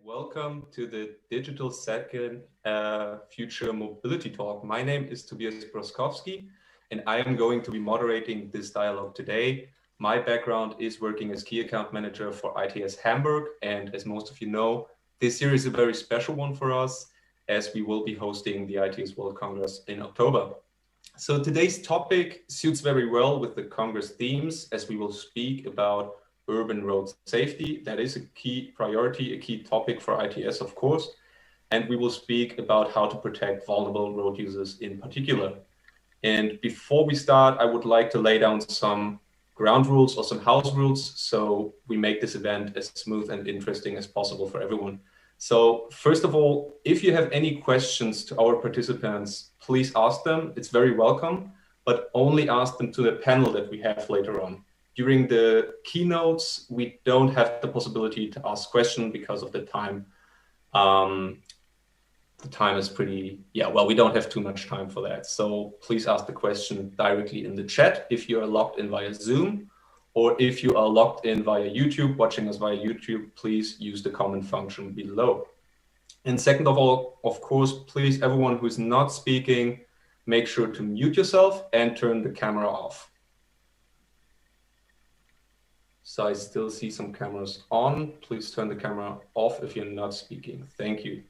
welcome to the Digital Second Future Mobility Talk. My name is Tobias Broskowski, and I am going to be moderating this dialogue today. My background is working as Key Account Manager for ITS Hamburg, and as most of you know, this year is a very special one for us, as we will be hosting the ITS World Congress in October. So today's topic suits very well with the Congress themes, as we will speak about urban road safety. That is a key priority, a key topic for ITS, of course. And we will speak about how to protect vulnerable road users in particular. And before we start, I would like to lay down some ground rules or some house rules so we make this event as smooth and interesting as possible for everyone. So first of all, if you have any questions to our participants, please ask them. It's very welcome, but only ask them to the panel that we have later on. During the keynotes, we don't have the possibility to ask questions because of the time. The time is pretty, we don't have too much time for that. So please ask the question directly in the chat if you are logged in via Zoom, or if you are logged in via YouTube, watching us via YouTube, please use the comment function below. And second of all, of course, please, everyone who's not speaking, make sure to mute yourself and turn the camera off. So I still see some cameras on. Please turn the camera off if you're not speaking. Thank you.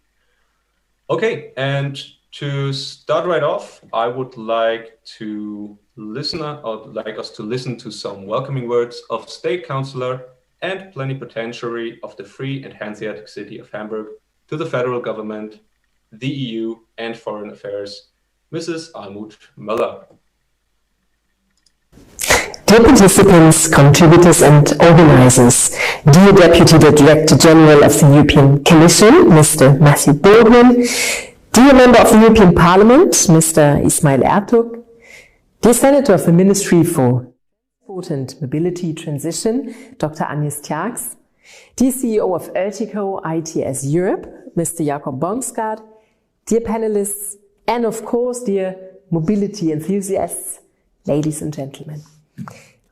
Okay, and to start right off, I would like to us to listen to some welcoming words of State Councillor and Plenipotentiary of the Free and Hanseatic City of Hamburg to the federal government, the EU, and Foreign Affairs, Mrs. Almut Möller. Dear participants, contributors and organizers, dear Deputy Director General of the European Commission, Mr. Matthew Baldwin, dear Member of the European Parliament, Mr. Ismail Ertug, dear Senator of the Ministry for Transport and Mobility Transition, Dr. Agnes Tjax, dear CEO of ERTICO ITS Europe, Mr. Jakob Bomsgaard, dear panelists, and of course, dear mobility enthusiasts, ladies and gentlemen.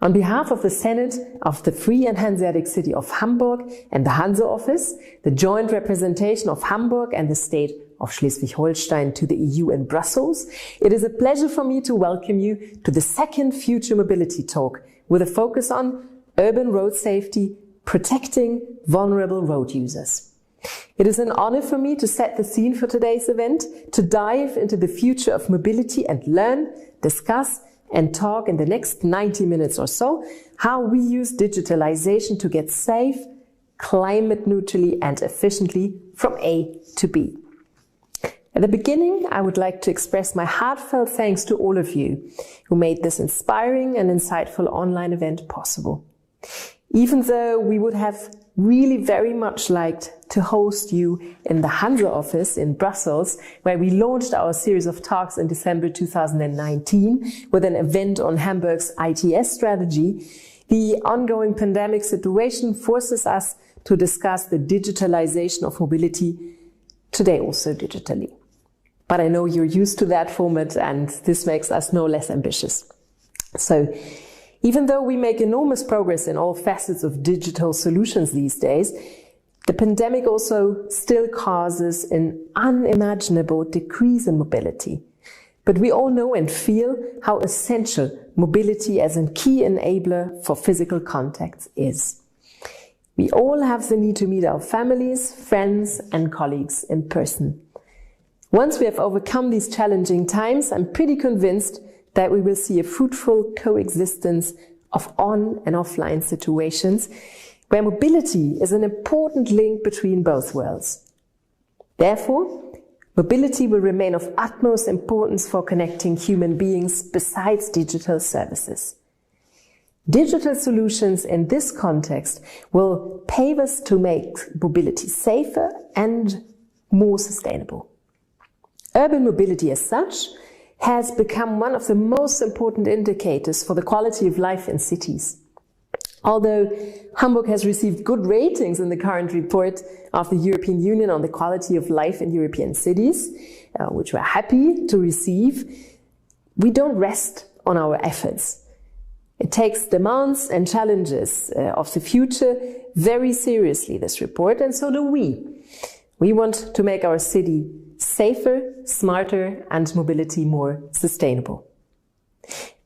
On behalf of the Senate of the Free and Hanseatic City of Hamburg and the Hanse-Office, the joint representation of Hamburg and the state of Schleswig-Holstein to the EU in Brussels, it is a pleasure for me to welcome you to the second Future Mobility Talk with a focus on urban road safety, protecting vulnerable road users. It is an honor for me to set the scene for today's event, to dive into the future of mobility and learn, discuss, and talk in the next 90 minutes or so how we use digitalization to get safe, climate neutrally and efficiently from A to B. At the beginning, I would like to express my heartfelt thanks to all of you who made this inspiring and insightful online event possible. Even though we would have really very much liked to host you in the Hanse-Office in Brussels, where we launched our series of talks in December 2019 with an event on Hamburg's ITS strategy, the ongoing pandemic situation forces us to discuss the digitalization of mobility, today also digitally. But I know you're used to that format, and this makes us no less ambitious. So, even though we make enormous progress in all facets of digital solutions these days, the pandemic also still causes an unimaginable decrease in mobility. But we all know and feel how essential mobility as a key enabler for physical contacts is. We all have the need to meet our families, friends, and colleagues in person. Once we have overcome these challenging times, I'm pretty convinced that we will see a fruitful coexistence of on and offline situations where mobility is an important link between both worlds. Therefore, mobility will remain of utmost importance for connecting human beings besides digital services. Digital solutions in this context will pave us to make mobility safer and more sustainable. Urban mobility as such has become one of the most important indicators for the quality of life in cities. Although Hamburg has received good ratings in the current report of the European Union on the quality of life in European cities, which we're happy to receive, we don't rest on our efforts. It takes demands and challenges of the future very seriously, this report, and so do we. We want to make our city safer, smarter, and mobility more sustainable.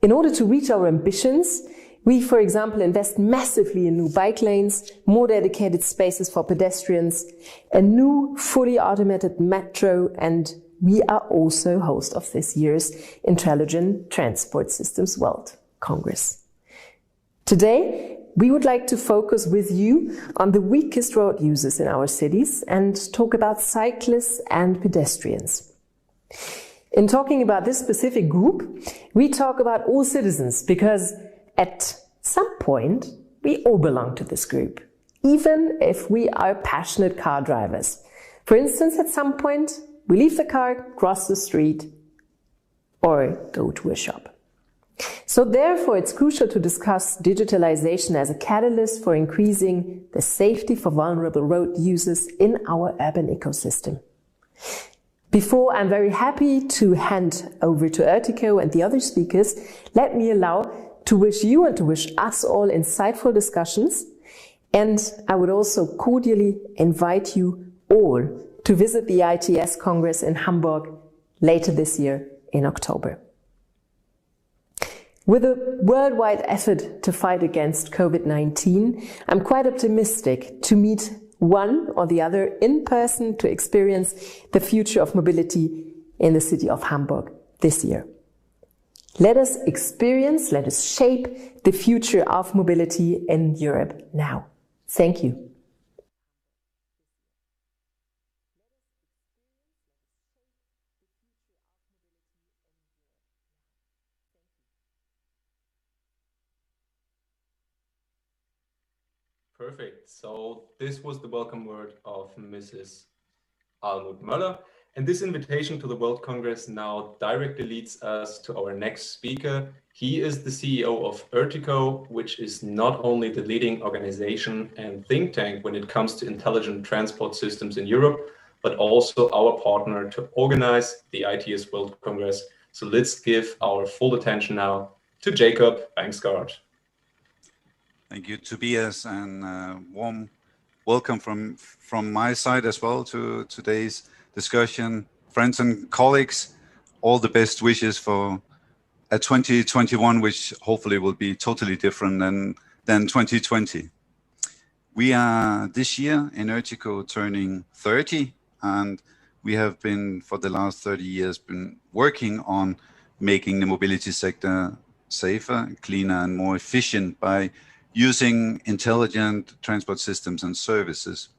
In order to reach our ambitions, we, for example, invest massively in new bike lanes, more dedicated spaces for pedestrians, a new fully automated metro, and we are also host of this year's Intelligent Transport Systems World Congress. Today, we would like to focus with you on the weakest road users in our cities and talk about cyclists and pedestrians. In talking about this specific group, we talk about all citizens because at some point we all belong to this group, even if we are passionate car drivers. For instance, at some point we leave the car, cross the street, or go to a shop. So therefore, it's crucial to discuss digitalization as a catalyst for increasing the safety for vulnerable road users in our urban ecosystem. Before I'm very happy to hand over to ERTICO and the other speakers, let me allow to wish you and to wish us all insightful discussions. And I would also cordially invite you all to visit the ITS Congress in Hamburg later this year in October. With a worldwide effort to fight against COVID-19, I'm quite optimistic to meet one or the other in person to experience the future of mobility in the city of Hamburg this year. Let us experience, let us shape the future of mobility in Europe now. Thank you. Perfect. So this was the welcome word of Mrs. Almut Möller. And this invitation to the World Congress now directly leads us to our next speaker. He is the CEO of ERTICO, which is not only the leading organization and think tank when it comes to intelligent transport systems in Europe, but also our partner to organize the ITS World Congress. So let's give our full attention now to Jacob Bangsgaard. Thank you, Tobias, and warm welcome from my side as well to today's discussion. Friends and colleagues, all the best wishes for a 2021, which hopefully will be totally different than 2020. We are this year in ERTICO turning 30, and we have been for the last 30 years been working on making the mobility sector safer, cleaner, and more efficient by using intelligent transport systems and services.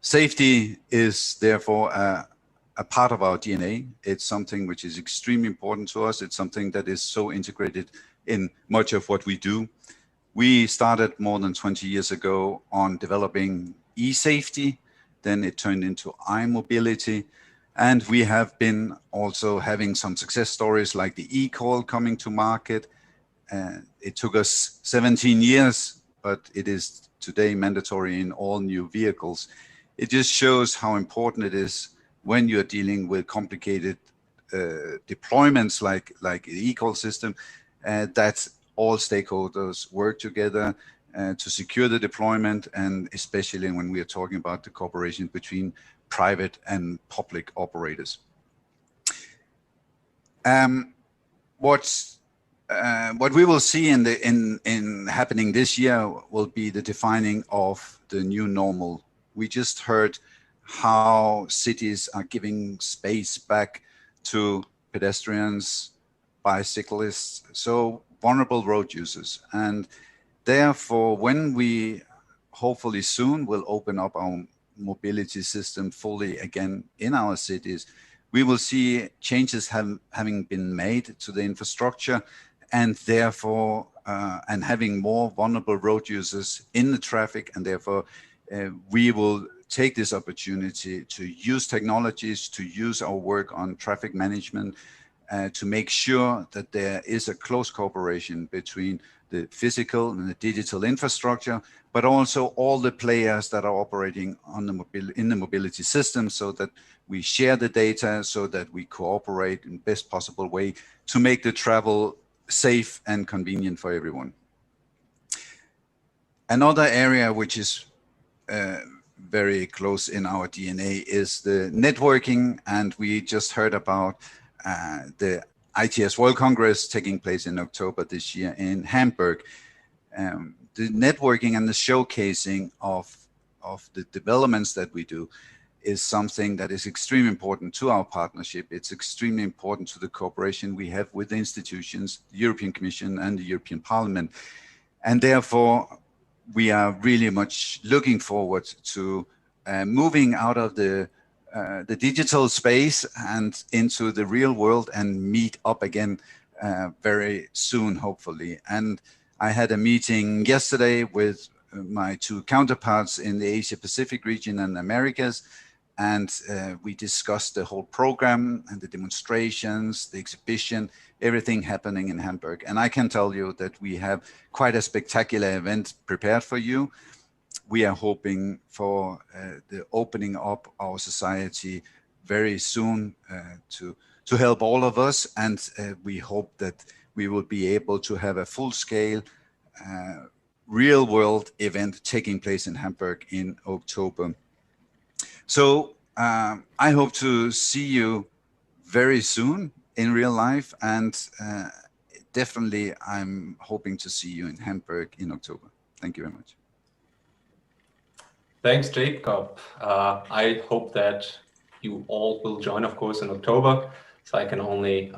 Safety is therefore a part of our DNA. It's something which is extremely important to us. It's something that is so integrated in much of what we do. We started more than 20 years ago on developing e-safety, then it turned into i-mobility, and we have been also having some success stories like the e-call coming to market. It took us 17 years, but it is today mandatory in all new vehicles. It just shows how important it is when you're dealing with complicated deployments like the e-call system, that all stakeholders work together to secure the deployment, and especially when we are talking about the cooperation between private and public operators. What we will see in happening this year will be the defining of the new normal. We just heard how cities are giving space back to pedestrians, bicyclists, so vulnerable road users. And therefore, when we hopefully soon will open up our mobility system fully again in our cities, we will see changes having been made to the infrastructure, and therefore, and having more vulnerable road users in the traffic, and therefore we will take this opportunity to use technologies, to use our work on traffic management, to make sure that there is a close cooperation between the physical and the digital infrastructure, but also all the players that are operating on in the mobility system, so that we share the data, so that we cooperate in the best possible way to make the travel safe and convenient for everyone. Another area which is very close in our DNA is the networking, and we just heard about the ITS World Congress taking place in October this year in Hamburg. The networking and the showcasing of the developments that we do is something that is extremely important to our partnership. It's extremely important to the cooperation we have with the institutions, the European Commission and the European Parliament. And therefore, we are really much looking forward to moving out of the digital space and into the real world and meet up again very soon, hopefully. And I had a meeting yesterday with my two counterparts in the Asia Pacific region and Americas, and we discussed the whole program and the demonstrations, the exhibition, everything happening in Hamburg. And I can tell you that we have quite a spectacular event prepared for you. We are hoping for the opening up our society very soon to help all of us. And we hope that we will be able to have a full-scale real world event taking place in Hamburg in October. So I hope to see you very soon in real life, and definitely I'm hoping to see you in Hamburg in October. Thank you very much. Thanks, Jacob. I hope that you all will join, of course, in October. So I can only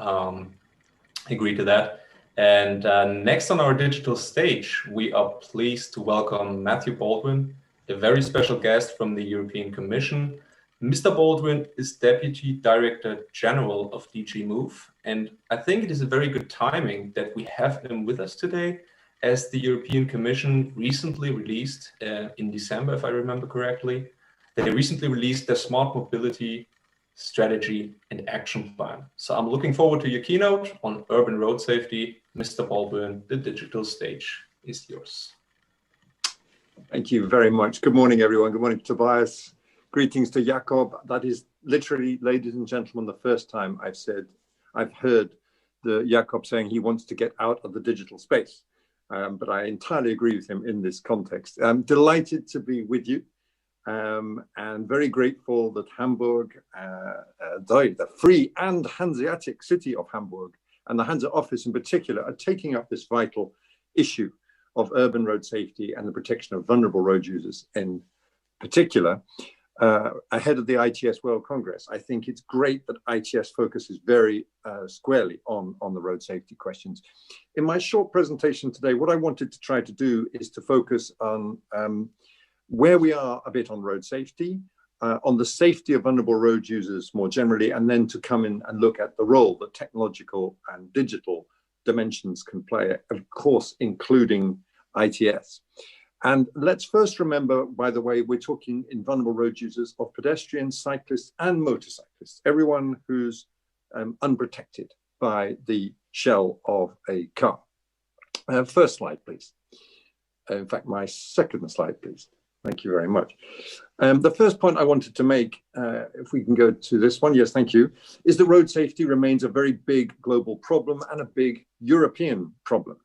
agree to that. And next on our digital stage, we are pleased to welcome Matthew Baldwin, a very special guest from the European Commission. Mr. Baldwin is Deputy Director General of DG Move, and I think it is a very good timing that we have him with us today, as the European Commission recently released, in December, if I remember correctly, they recently released their Smart Mobility Strategy and Action Plan. So I'm looking forward to your keynote on urban road safety. Mr. Baldwin, the digital stage is yours. Thank you very much. Good morning, everyone. Good morning, Tobias. Greetings to Jakob. That is literally, ladies and gentlemen, the first time I've heard the Jakob saying he wants to get out of the digital space. But I entirely agree with him in this context. I'm delighted to be with you, and very grateful that Hamburg, the free and Hanseatic City of Hamburg, and the Hanse-Office in particular, are taking up this vital issue of urban road safety and the protection of vulnerable road users in particular, ahead of the ITS World Congress. I think it's great that ITS focuses very squarely on the road safety questions. In my short presentation today, what I wanted to try to do is to focus on where we are a bit on road safety, on the safety of vulnerable road users more generally, and then to come in and look at the role that technological and digital dimensions can play, of course, including ITS. And let's first remember, by the way, we're talking in vulnerable road users of pedestrians, cyclists, and motorcyclists, everyone who's unprotected by the shell of a car. First slide, please. In fact, my second slide, please. Thank you very much. The first point I wanted to make, if we can go to this one, yes, thank you, is that road safety remains a very big global problem and a big European problem.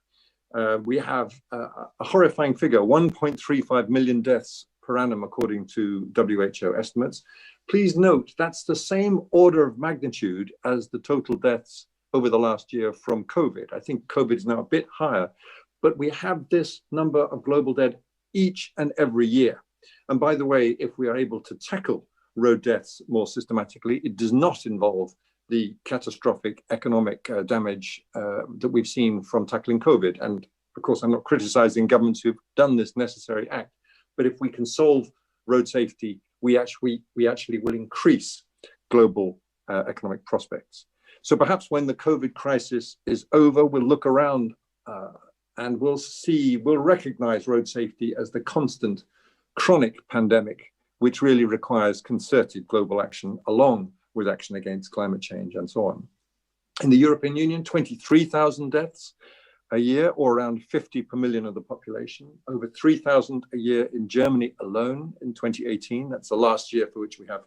We have a horrifying figure, 1.35 million deaths per annum, according to WHO estimates. Please note, that's the same order of magnitude as the total deaths over the last year from COVID. I think COVID is now a bit higher, but we have this number of global dead each and every year. And by the way, if we are able to tackle road deaths more systematically, it does not involve the catastrophic economic damage that we've seen from tackling COVID. And of course, I'm not criticizing governments who've done this necessary act, but if we can solve road safety, we actually will increase global economic prospects. So perhaps when the COVID crisis is over, we'll look around and we'll recognize road safety as the constant chronic pandemic, which really requires concerted global action along with action against climate change and so on. In the European Union, 23,000 deaths a year, or around 50 per million of the population, over 3,000 a year in Germany alone in 2018. That's the last year for which we have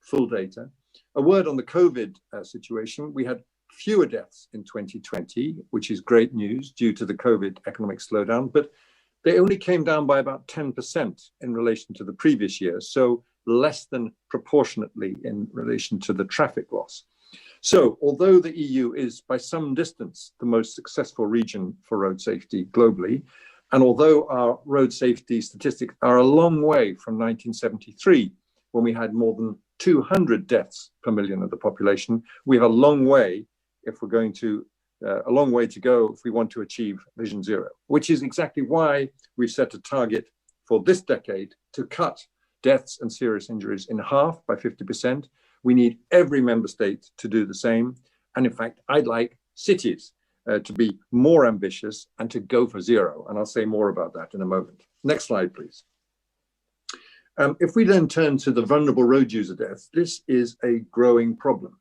full data. A word on the COVID situation. We had fewer deaths in 2020, which is great news due to the COVID economic slowdown, but They only came down by about 10% in relation to the previous year, so less than proportionately in relation to the traffic loss. So although the EU is by some distance the most successful region for road safety globally, and although our road safety statistics are a long way from 1973, when we had more than 200 deaths per million of the population, we have a long way if we're going to a long way to go if we want to achieve Vision Zero, which is exactly why we've set a target for this decade to cut deaths and serious injuries in half by 50%. We need every member state to do the same. And in fact, I'd like cities to be more ambitious and to go for zero. And I'll say more about that in a moment. Next slide, please. If we then turn to the vulnerable road user deaths, this is a growing problem.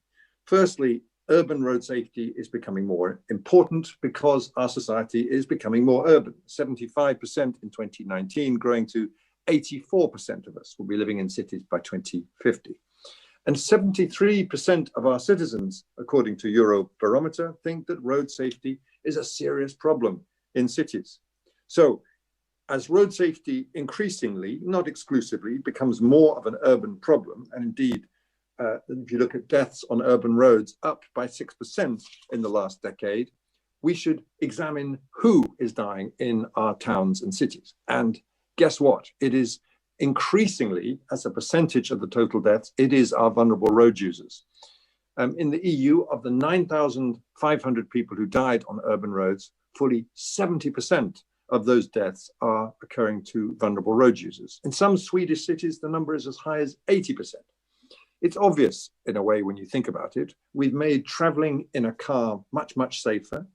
Firstly, urban road safety is becoming more important because our society is becoming more urban. 75% in 2019, growing to 84% of us will be living in cities by 2050. And 73% of our citizens, according to Eurobarometer, think that road safety is a serious problem in cities. So as road safety increasingly, not exclusively, becomes more of an urban problem, and indeed, if you look at deaths on urban roads up by 6% in the last decade, we should examine who is dying in our towns and cities. And guess what? It is increasingly, as a percentage of the total deaths, it is our vulnerable road users. In the EU, of the 9,500 people who died on urban roads, fully 70% of those deaths are occurring to vulnerable road users. In some Swedish cities, the number is as high as 80%. It's obvious in a way when you think about it. We've made traveling in a car much, much safer.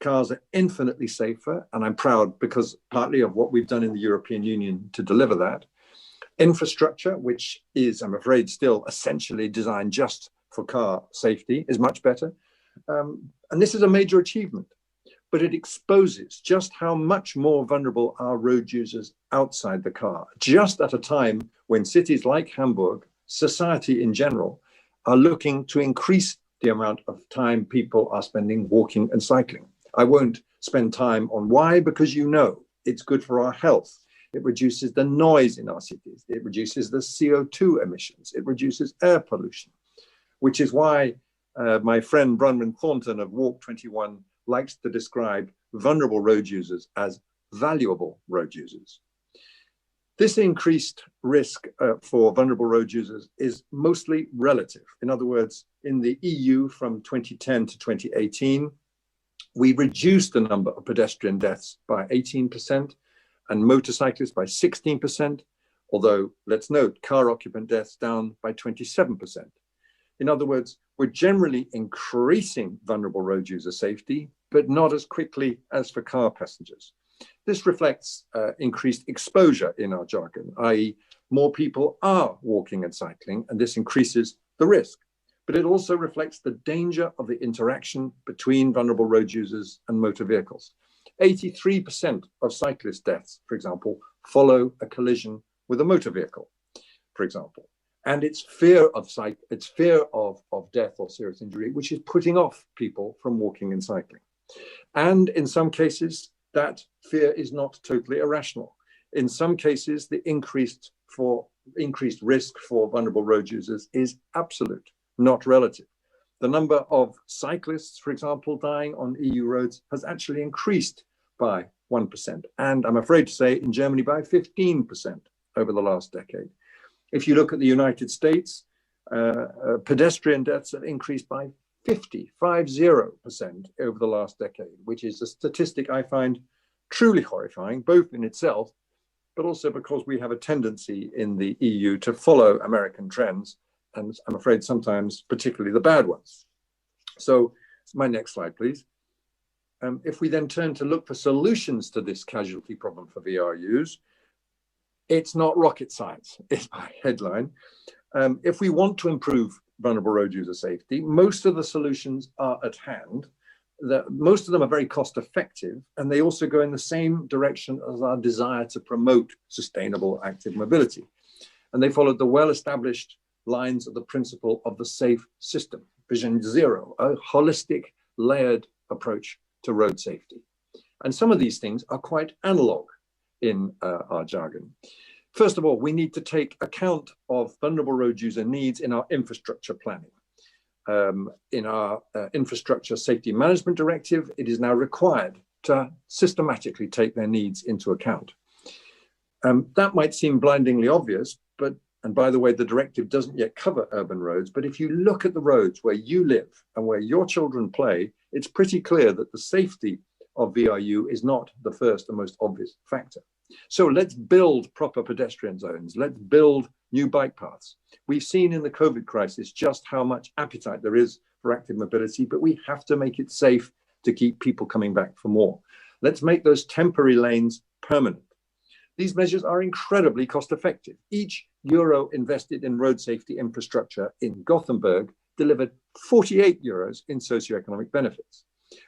Cars are infinitely safer, and I'm proud because partly of what we've done in the European Union to deliver that. Infrastructure, which is, I'm afraid, still essentially designed just for car safety, is much better. And this is a major achievement, but it exposes just how much more vulnerable our road users outside the car, just at a time when cities like Hamburg, society in general, are looking to increase the amount of time people are spending walking and cycling. I won't spend time on why, because you know it's good for our health. It reduces the noise in our cities. It reduces the CO2 emissions. It reduces air pollution, which is why my friend Bronwyn Thornton of Walk 21 likes to describe vulnerable road users as valuable road users. This increased risk for vulnerable road users is mostly relative. In other words, in the EU from 2010 to 2018, we reduced the number of pedestrian deaths by 18% and motorcyclists by 16%, although let's note, car occupant deaths down by 27%. In other words, we're generally increasing vulnerable road user safety, but not as quickly as for car passengers. This reflects increased exposure in our jargon, i.e. more people are walking and cycling, and this increases the risk. But it also reflects the danger of the interaction between vulnerable road users and motor vehicles. 83% of cyclist deaths, for example, follow a collision with a motor vehicle, for example. And it's fear of death or serious injury, which is putting off people from walking and cycling. And in some cases, that fear is not totally irrational. In some cases, the increased risk for vulnerable road users is absolute, not relative. The number of cyclists, for example, dying on EU roads has actually increased by 1%. And I'm afraid to say in Germany by 15% over the last decade. If you look at the United States, pedestrian deaths have increased by 50% over the last decade, which is a statistic I find truly horrifying, both in itself, but also because we have a tendency in the EU to follow American trends, and I'm afraid sometimes particularly the bad ones. So my next slide, please. If we then turn to look for solutions to this casualty problem for VRUs, it's not rocket science, is my headline. If we want to improve vulnerable road user safety, most of the solutions are at hand. Most of them are very cost effective, and they also go in the same direction as our desire to promote sustainable active mobility. And they follow the well-established lines of the principle of the safe system, Vision Zero, a holistic, layered approach to road safety. And some of these things are quite analog. in our jargon. First of all, we need to take account of vulnerable road user needs in our infrastructure planning. In our Infrastructure Safety Management Directive, it is now required to systematically take their needs into account. That might seem blindingly obvious, but, and by the way, the directive doesn't yet cover urban roads, but if you look at the roads where you live and where your children play, it's pretty clear that the safety of VRU is not the first and most obvious factor. So let's build proper pedestrian zones. Let's build new bike paths. We've seen in the COVID crisis just how much appetite there is for active mobility, but we have to make it safe to keep people coming back for more. Let's make those temporary lanes permanent. These measures are incredibly cost effective. Each euro invested in road safety infrastructure in Gothenburg delivered 48 euros in socioeconomic benefits.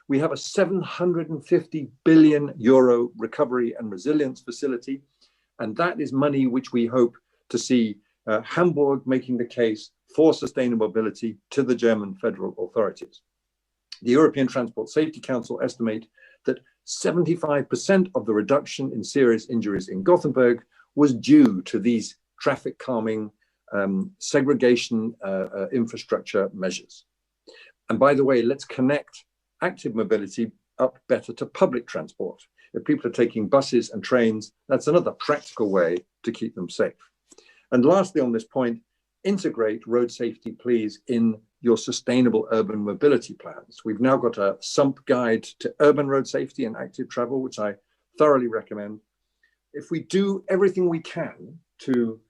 We have a 750 billion euro recovery and resilience facility, and that is money which we hope to see Hamburg making the case for sustainable mobility to the German federal authorities. The European Transport Safety Council estimate that 75% of the reduction in serious injuries in Gothenburg was due to these traffic calming segregation infrastructure measures. And by the way, let's connect active mobility up better to public transport. If people are taking buses and trains, that's another practical way to keep them safe. And lastly on this point, integrate road safety, please, in your sustainable urban mobility plans. We've now got a SUMP guide to urban road safety and active travel, which I thoroughly recommend. If we do everything we can to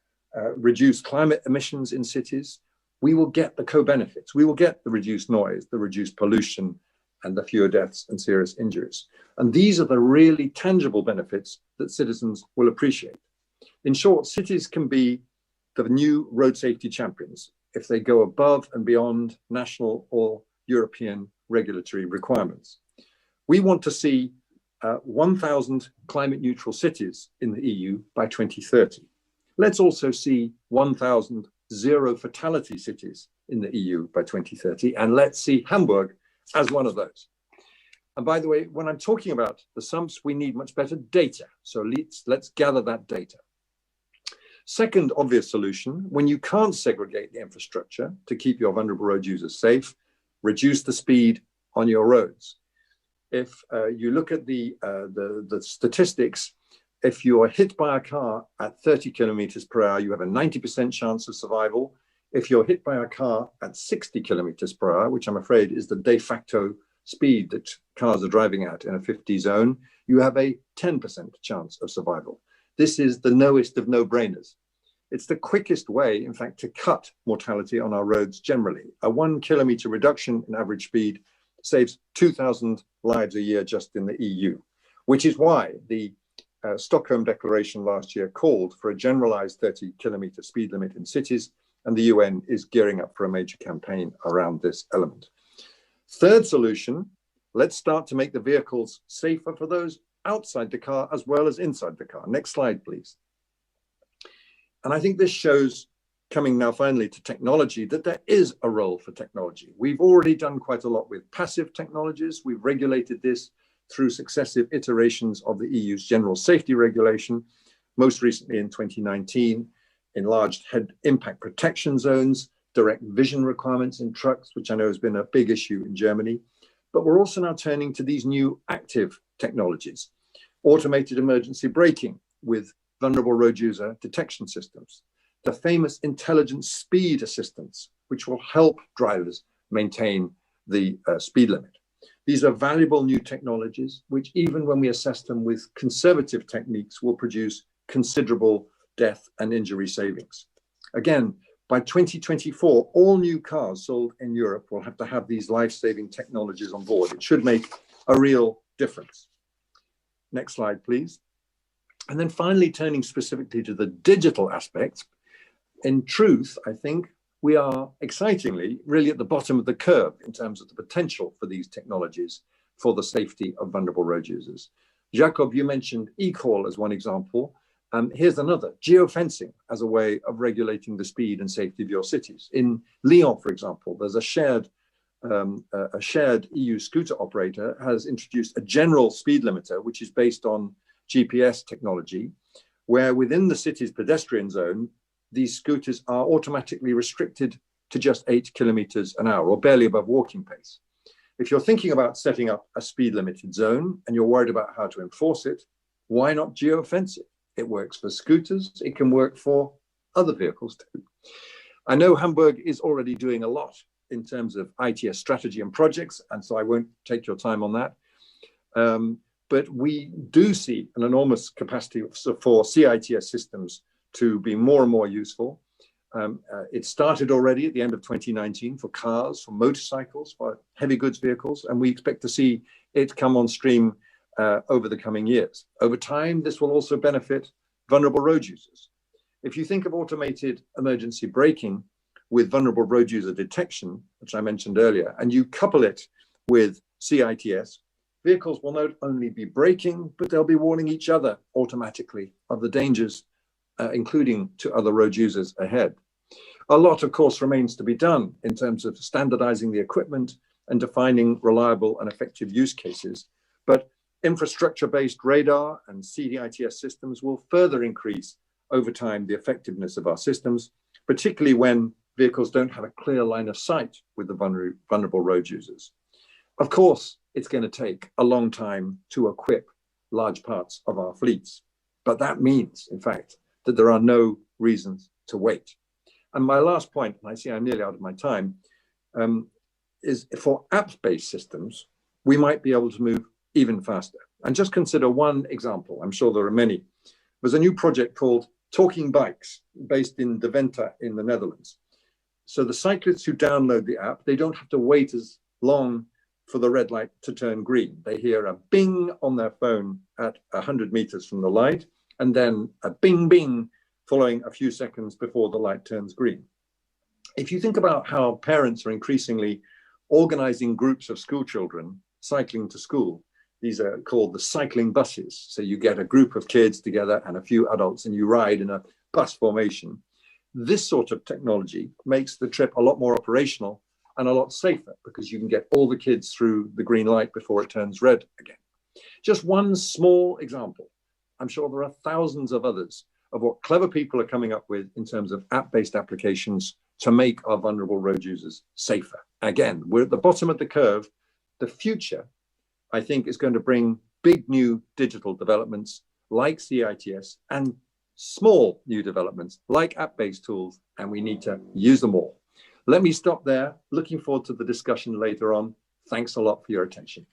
reduce climate emissions in cities, we will get the co-benefits. We will get the reduced noise, the reduced pollution, and the fewer deaths and serious injuries. And these are the really tangible benefits that citizens will appreciate. In short, cities can be the new road safety champions if they go above and beyond national or European regulatory requirements. We want to see 1,000 climate neutral cities in the EU by 2030. Let's also see 1,000 zero fatality cities in the EU by 2030, and let's see Hamburg as one of those. And by the way, when I'm talking about the SUMPs, we need much better data. So let's gather that data. Second obvious solution, when you can't segregate the infrastructure to keep your vulnerable road users safe, reduce the speed on your roads. If you look at the statistics, if you are hit by a car at 30 kilometers per hour, you have a 90% chance of survival. If you're hit by a car at 60 kilometers per hour, which I'm afraid is the de facto speed that cars are driving at in a 50 zone, you have a 10% chance of survival. This is the knowest of no-brainers. It's the quickest way, in fact, to cut mortality on our roads generally. A 1 kilometer reduction in average speed saves 2,000 lives a year just in the EU, which is why the Stockholm Declaration last year called for a generalized 30-kilometer speed limit in cities, and the UN is gearing up for a major campaign around this element. Third solution, let's start to make the vehicles safer for those outside the car as well as inside the car. Next slide, please. And I think this shows, coming now finally to technology, that there is a role for technology. We've already done quite a lot with passive technologies. We've regulated this through successive iterations of the EU's general safety regulation, most recently in 2019, enlarged head impact protection zones, direct vision requirements in trucks, which I know has been a big issue in Germany. But we're also now turning to these new active technologies, automated emergency braking with vulnerable road user detection systems, the famous intelligent speed assistance, which will help drivers maintain the speed limit. These are valuable new technologies, which even when we assess them with conservative techniques will produce considerable death and injury savings. Again, by 2024, all new cars sold in Europe will have to have these life-saving technologies on board. It should make a real difference. Next slide, please. And then finally, turning specifically to the digital aspects, in truth, I think we are excitingly really at the bottom of the curve in terms of the potential for these technologies for the safety of vulnerable road users. Jakob, you mentioned eCall as one example. Here's another, geofencing as a way of regulating the speed and safety of your cities. In Lyon, for example, there's a shared EU scooter operator has introduced a general speed limiter, which is based on GPS technology, where within the city's pedestrian zone, these scooters are automatically restricted to just 8 kilometers an hour, or barely above walking pace. If you're thinking about setting up a speed limited zone and you're worried about how to enforce it, why not geofence it? It works for scooters, it can work for other vehicles too. I know Hamburg is already doing a lot in terms of ITS strategy and projects, and so I won't take your time on that. But we do see an enormous capacity for CITS systems to be more and more useful. It started already at the end of 2019 for cars, for motorcycles, for heavy goods vehicles, and we expect to see it come on stream over the coming years. Over time, this will also benefit vulnerable road users. If you think of automated emergency braking with vulnerable road user detection, which I mentioned earlier, and you couple it with CITS, vehicles will not only be braking, but they'll be warning each other automatically of the dangers, including to other road users ahead. A lot, of course, remains to be done in terms of standardizing the equipment and defining reliable and effective use cases. But infrastructure-based radar and CITS systems will further increase over time the effectiveness of our systems, particularly when vehicles don't have a clear line of sight with the vulnerable road users. Of course, it's going to take a long time to equip large parts of our fleets, but that means, in fact, that there are no reasons to wait. And my last point, and I see I'm nearly out of my time, is for app-based systems, we might be able to move even faster. And just consider one example, I'm sure there are many. There's a new project called Talking Bikes, based in Deventer in the Netherlands. So the cyclists who download the app, they don't have to wait as long for the red light to turn green. They hear a bing on their phone at 100 meters from the light, and then a bing, bing, following a few seconds before the light turns green. If you think about how parents are increasingly organizing groups of school children cycling to school, these are called the cycling buses. So you get a group of kids together and a few adults and you ride in a bus formation. This sort of technology makes the trip a lot more operational and a lot safer because you can get all the kids through the green light before it turns red again. Just one small example. I'm sure there are thousands of others of what clever people are coming up with in terms of app-based applications to make our vulnerable road users safer. Again, we're at the bottom of the curve. The future, I think, is going to bring big new digital developments like CITS and small new developments like app-based tools, and we need to use them all. Let me stop there. Looking forward to the discussion later on. Thanks a lot for your attention.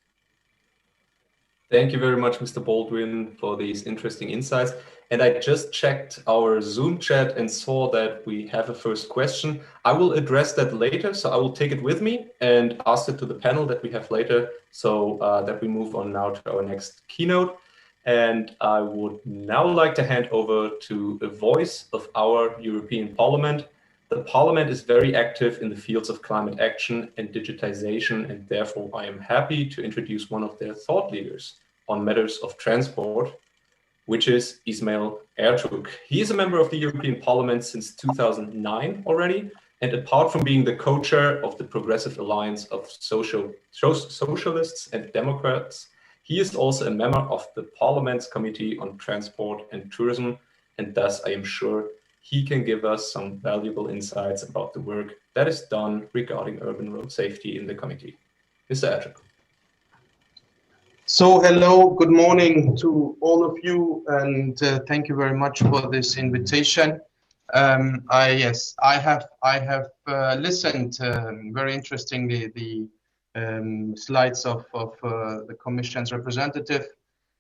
Thank you very much, Mr. Baldwin, for these interesting insights. And I just checked our Zoom chat and saw that we have a first question. I will address that later, so I will take it with me and ask it to the panel that we have later, so that we move on now to our next keynote. And I would now like to hand over to a voice of our European Parliament. The Parliament is very active in the fields of climate action and digitization, and therefore I am happy to introduce one of their thought leaders on matters of transport, which is Ismail Ertug. He is a member of the European Parliament since 2009 already, and apart from being the co-chair of the Progressive Alliance of Socialists and Democrats, he is also a member of the Parliament's Committee on Transport and Tourism, and thus I am sure he can give us some valuable insights about the work that is done regarding urban road safety in the committee. Mr. Ertug. So hello, good morning to all of you, and thank you very much for this invitation. I have listened very interestingly the slides of the Commission's representative,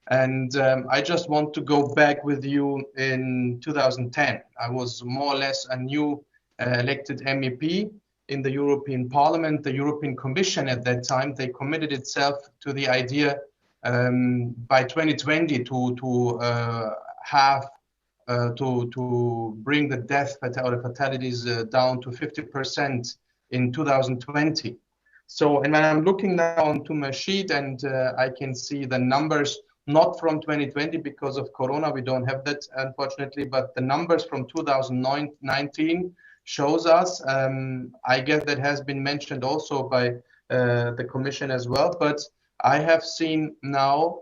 and I just want to go back with you in 2010. I was more or less a new elected MEP in the European Parliament. The European Commission at that time, they committed itself to the idea by 2020 to bring the death or the fatalities down to 50% in 2020. So, and when I'm looking now onto my sheet, and I can see the numbers not from 2020 because of Corona, we don't have that unfortunately, but the numbers from 2019 shows us, I guess that has been mentioned also by the Commission as well, but I have seen now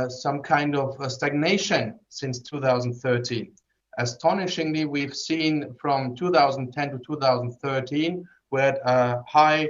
some kind of stagnation since 2013. Astonishingly, we've seen from 2010 to 2013, we had a high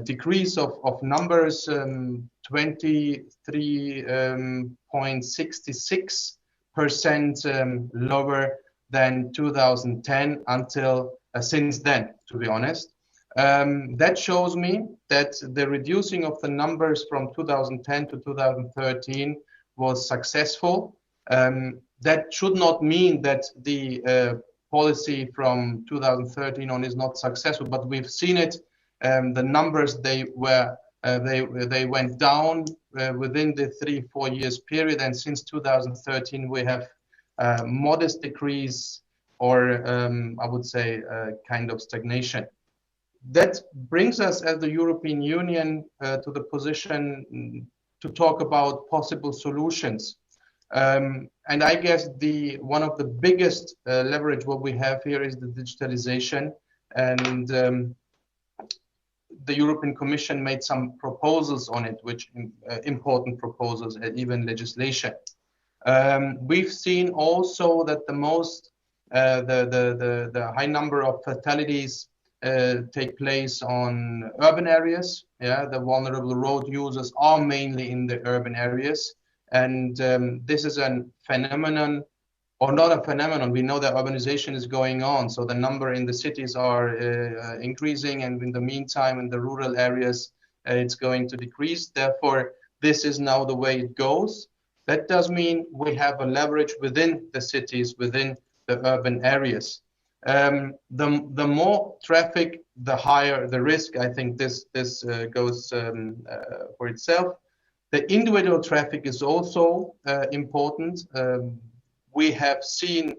decrease of numbers, 23.66% lower than 2010 until since then, to be honest. That shows me that the reducing of the numbers from 2010 to 2013 was successful. That should not mean that the policy from 2013 on is not successful, but we've seen it. The numbers they went down within the 3-4 years period, and since 2013 we have modest decrease, or I would say kind of stagnation. That brings us as the European Union to the position to talk about possible solutions. And I guess one of the biggest leverage what we have here is the digitalization, and the European Commission made some proposals on it, which important proposals, and even legislation. We've seen also that the high number of fatalities take place on urban areas. Yeah, the vulnerable road users are mainly in the urban areas, and this is a phenomenon, or not a phenomenon. We know that urbanization is going on, so the number in the cities are increasing, and in the meantime, in the rural areas, it's going to decrease. Therefore, this is now the way it goes. That does mean we have a leverage within the cities, within the urban areas. The more traffic, the higher the risk. I think this goes for itself. The individual traffic is also important. We have seen,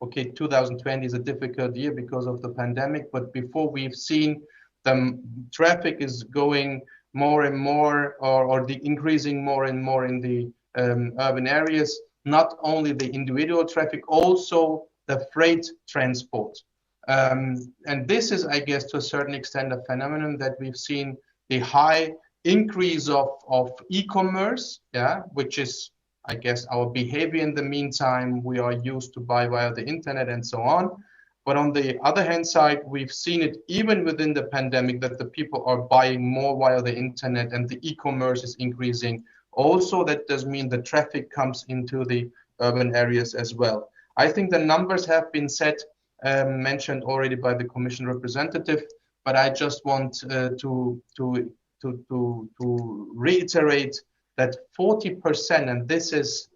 okay, 2020 is a difficult year because of the pandemic, but before we've seen the traffic is going more and more, or increasing more and more in the urban areas. Not only the individual traffic, also the freight transport. And this is, I guess, to a certain extent, a phenomenon that we've seen the high increase of e-commerce, yeah, which is, I guess, our behavior in the meantime. We are used to buy via the internet and so on. But on the other hand side, we've seen it even within the pandemic that the people are buying more via the internet, and the e-commerce is increasing. Also, that does mean the traffic comes into the urban areas as well. I think the numbers have been set, mentioned already by the Commission representative, but I just want to reiterate that 40%, and this is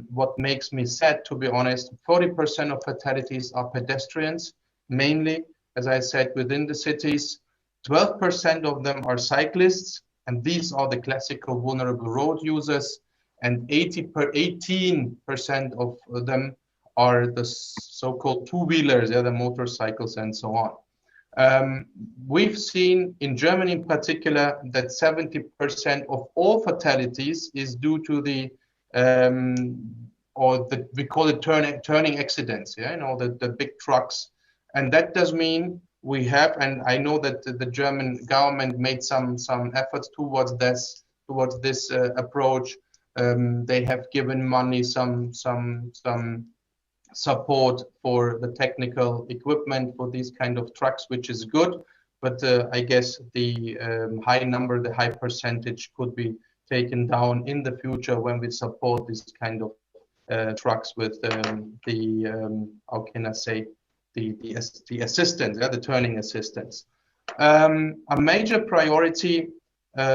what makes me sad, to be honest, 40% of fatalities are pedestrians, mainly, as I said, within the cities. 12% of them are cyclists, and these are the classical vulnerable road users, and 18% of them are the so-called two-wheelers, the motorcycles and so on. We've seen in Germany in particular that 70% of all fatalities is due to the we call it turning accidents, yeah, you know, the big trucks. And that does mean we have, and I know that the German government made some efforts towards this approach. They have given money, some support for the technical equipment for these kind of trucks, which is good. But I guess the high percentage could be taken down in the future when we support this kind of trucks with how can I say, the assistance, the turning assistance. A major priority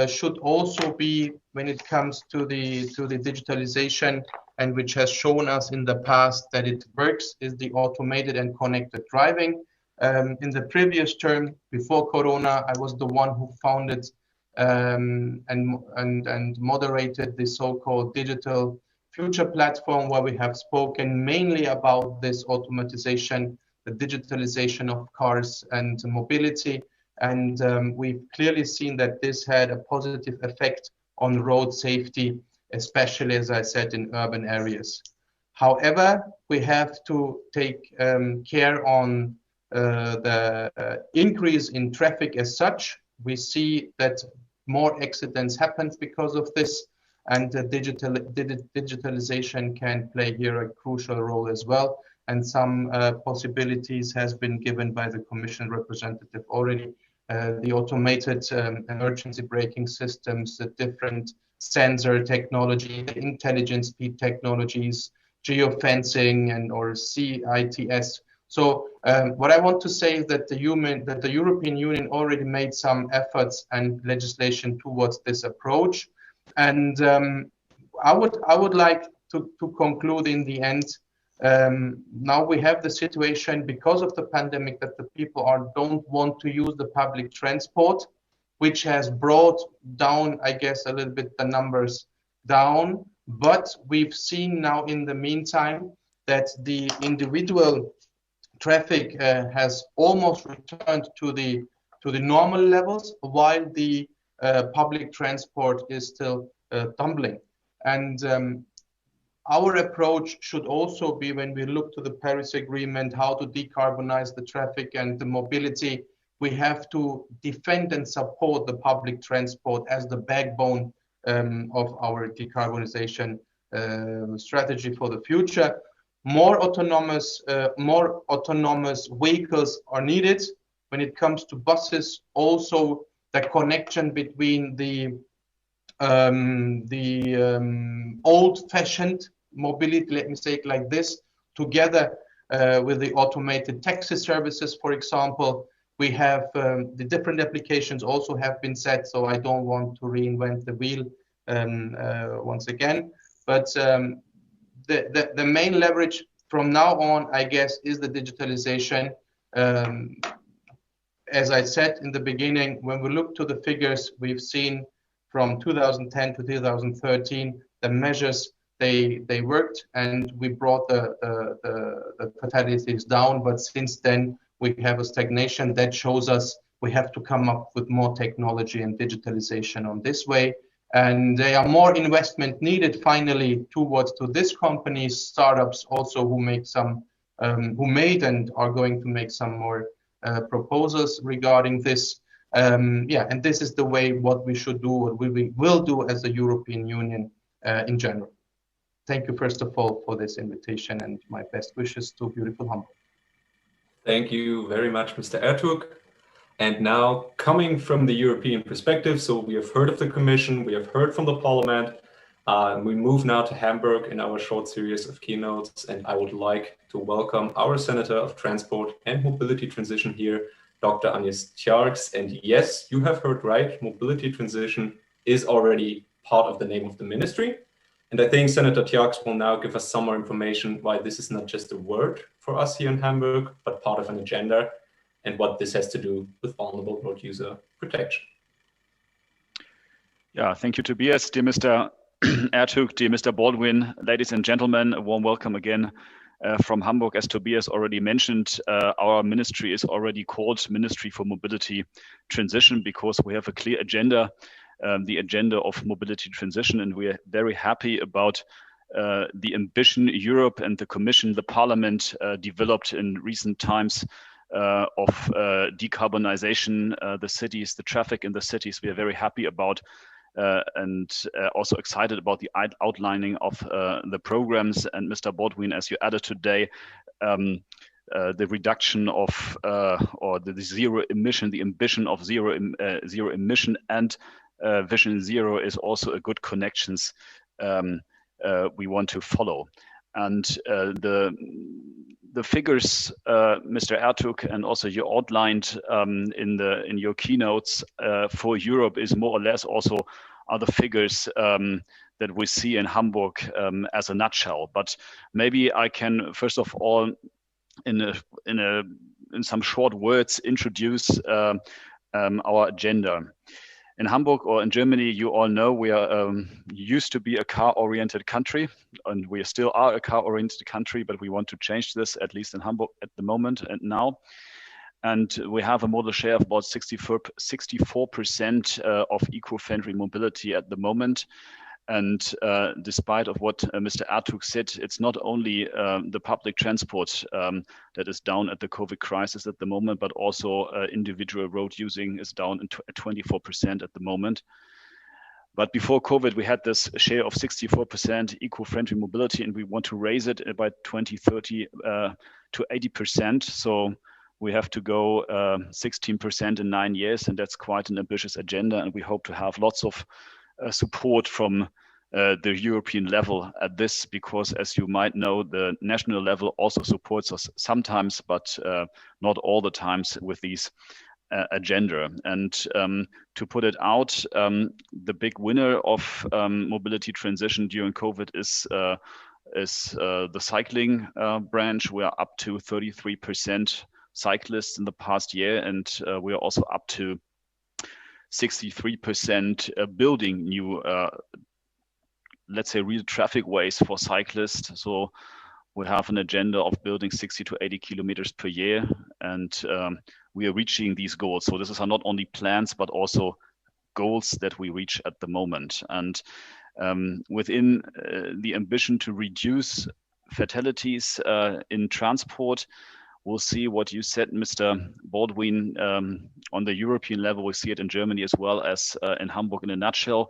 should also be when it comes to the digitalization, and which has shown us in the past that it works, is the automated and connected driving. In the previous term, before Corona, I was the one who founded and moderated the so-called Digital Future platform, where we have spoken mainly about this automatization, the digitalization of cars and mobility. And we've clearly seen that this had a positive effect on road safety, especially, as I said, in urban areas. However, we have to take care on the increase in traffic as such. We see that more accidents happen because of this. and digitalization can play here a crucial role as well. And some possibilities has been given by the Commission representative already. The automated emergency braking systems, the different sensor technology, the intelligent speed technologies, geofencing and or CITS. So what I want to say is that the European Union already made some efforts and legislation towards this approach. And I would like to conclude in the end. Now we have the situation because of the pandemic that the people don't want to use the public transport, which has brought down, I guess, a little bit the numbers down. But we've seen now in the meantime that the individual traffic has almost returned to the normal levels, while the public transport is still tumbling. And our approach should also be, when we look to the Paris Agreement, how to decarbonize the traffic and the mobility, we have to defend and support the public transport as the backbone of our decarbonization strategy for the future. More autonomous vehicles are needed. When it comes to buses, also the connection between the old-fashioned mobility, let me say it like this, together with the automated taxi services, for example. We have the different applications also have been set, so I don't want to reinvent the wheel once again. But the main leverage from now on, I guess, is the digitalization. As I said in the beginning, when we look to the figures, we've seen from 2010 to 2013, the measures, they worked, and we brought the fatalities down. But since then, we have a stagnation that shows us we have to come up with more technology and digitalization on this way. And there are more investment needed finally towards to this companies, startups also who make some, who made and are going to make some more proposals regarding this. Yeah, and this is the way what we should do, what we will do as the European Union in general. Thank you, first of all, for this invitation, and my best wishes to beautiful Hamburg. Thank you very much, Mr. Ertug. And now, coming from the European perspective, so we have heard of the Commission, we have heard from the Parliament, we move now to Hamburg in our short series of keynotes, and I would like to welcome our Senator of Transport and Mobility Transition here, Dr. Agnes Tjarks. And yes, you have heard right, mobility transition is already part of the name of the ministry. And I think Senator Tjarks will now give us some more information why this is not just a word for us here in Hamburg, but part of an agenda, and what this has to do with vulnerable road user protection. Yeah, thank you, Tobias. Dear Mr. Ertug, dear Mr. Baldwin, ladies and gentlemen, a warm welcome again from Hamburg. As Tobias already mentioned, our ministry is already called Ministry for Mobility Transition because we have a clear agenda, the agenda of mobility transition, and we are very happy about the ambition Europe and the Commission, the Parliament developed in recent times of decarbonization, the cities, the traffic in the cities. We are very happy about and also excited about the outlining of the programs. And Mr. Baldwin, as you added today, the reduction of or the zero emission, the ambition of zero emission and Vision Zero is also a good connections we want to follow. And the figures, Mr. Ertug, and also you outlined in your keynotes for Europe is more or less also other figures that we see in Hamburg as a nutshell. But maybe I can first of all, in some short words, introduce our agenda. In Hamburg or in Germany, you all know we are used to be a car-oriented country, and we still are a car-oriented country, but we want to change this, at least in Hamburg at the moment and now. And we have a modal share of about 64% of eco-friendly mobility at the moment. And despite of what Mr. Ertug said, it's not only the public transport that is down at the COVID crisis at the moment, but also individual road using is down at 24% at the moment. But before COVID, we had this share of 64% eco-friendly mobility, and we want to raise it by 2030 to 80%. So we have to go 16% in 9 years, and that's quite an ambitious agenda. And we hope to have lots of support from the European level at this, because as you might know, the national level also supports us sometimes, but not all the times with these agenda. And to put it out, the big winner of mobility transition during COVID is the cycling branch. We are up to 33% cyclists in the past year, and we are also up to 63% building new let's say real traffic ways for cyclists. So we have an agenda of building 60 to 80 kilometers per year, and we are reaching these goals. So this are not only plans, but also goals that we reach at the moment. And within the ambition to reduce fatalities in transport, we'll see what you said, Mr. Baldwin, on the European level. We see it in Germany as well as in Hamburg in a nutshell.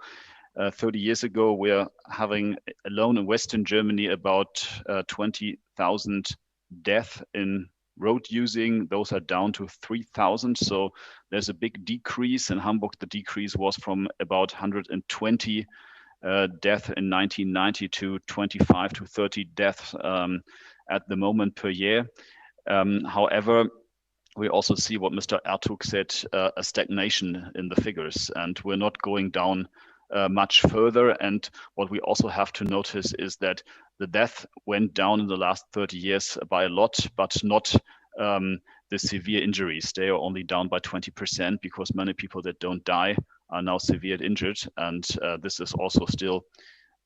30 years ago, we're having alone in Western Germany about 20,000 deaths in road using. Those are down to 3,000. So there's a big decrease. In Hamburg, the decrease was from about 120 deaths in 1990 to 25 to 30 deaths at the moment per year. However, we also see what Mr. Ertug said, a stagnation in the figures, and we're not going down much further. And what we also have to notice is that the death went down in the last 30 years by a lot, but not the severe injuries. They are only down by 20%, because many people that don't die are now severe injured. And this is also still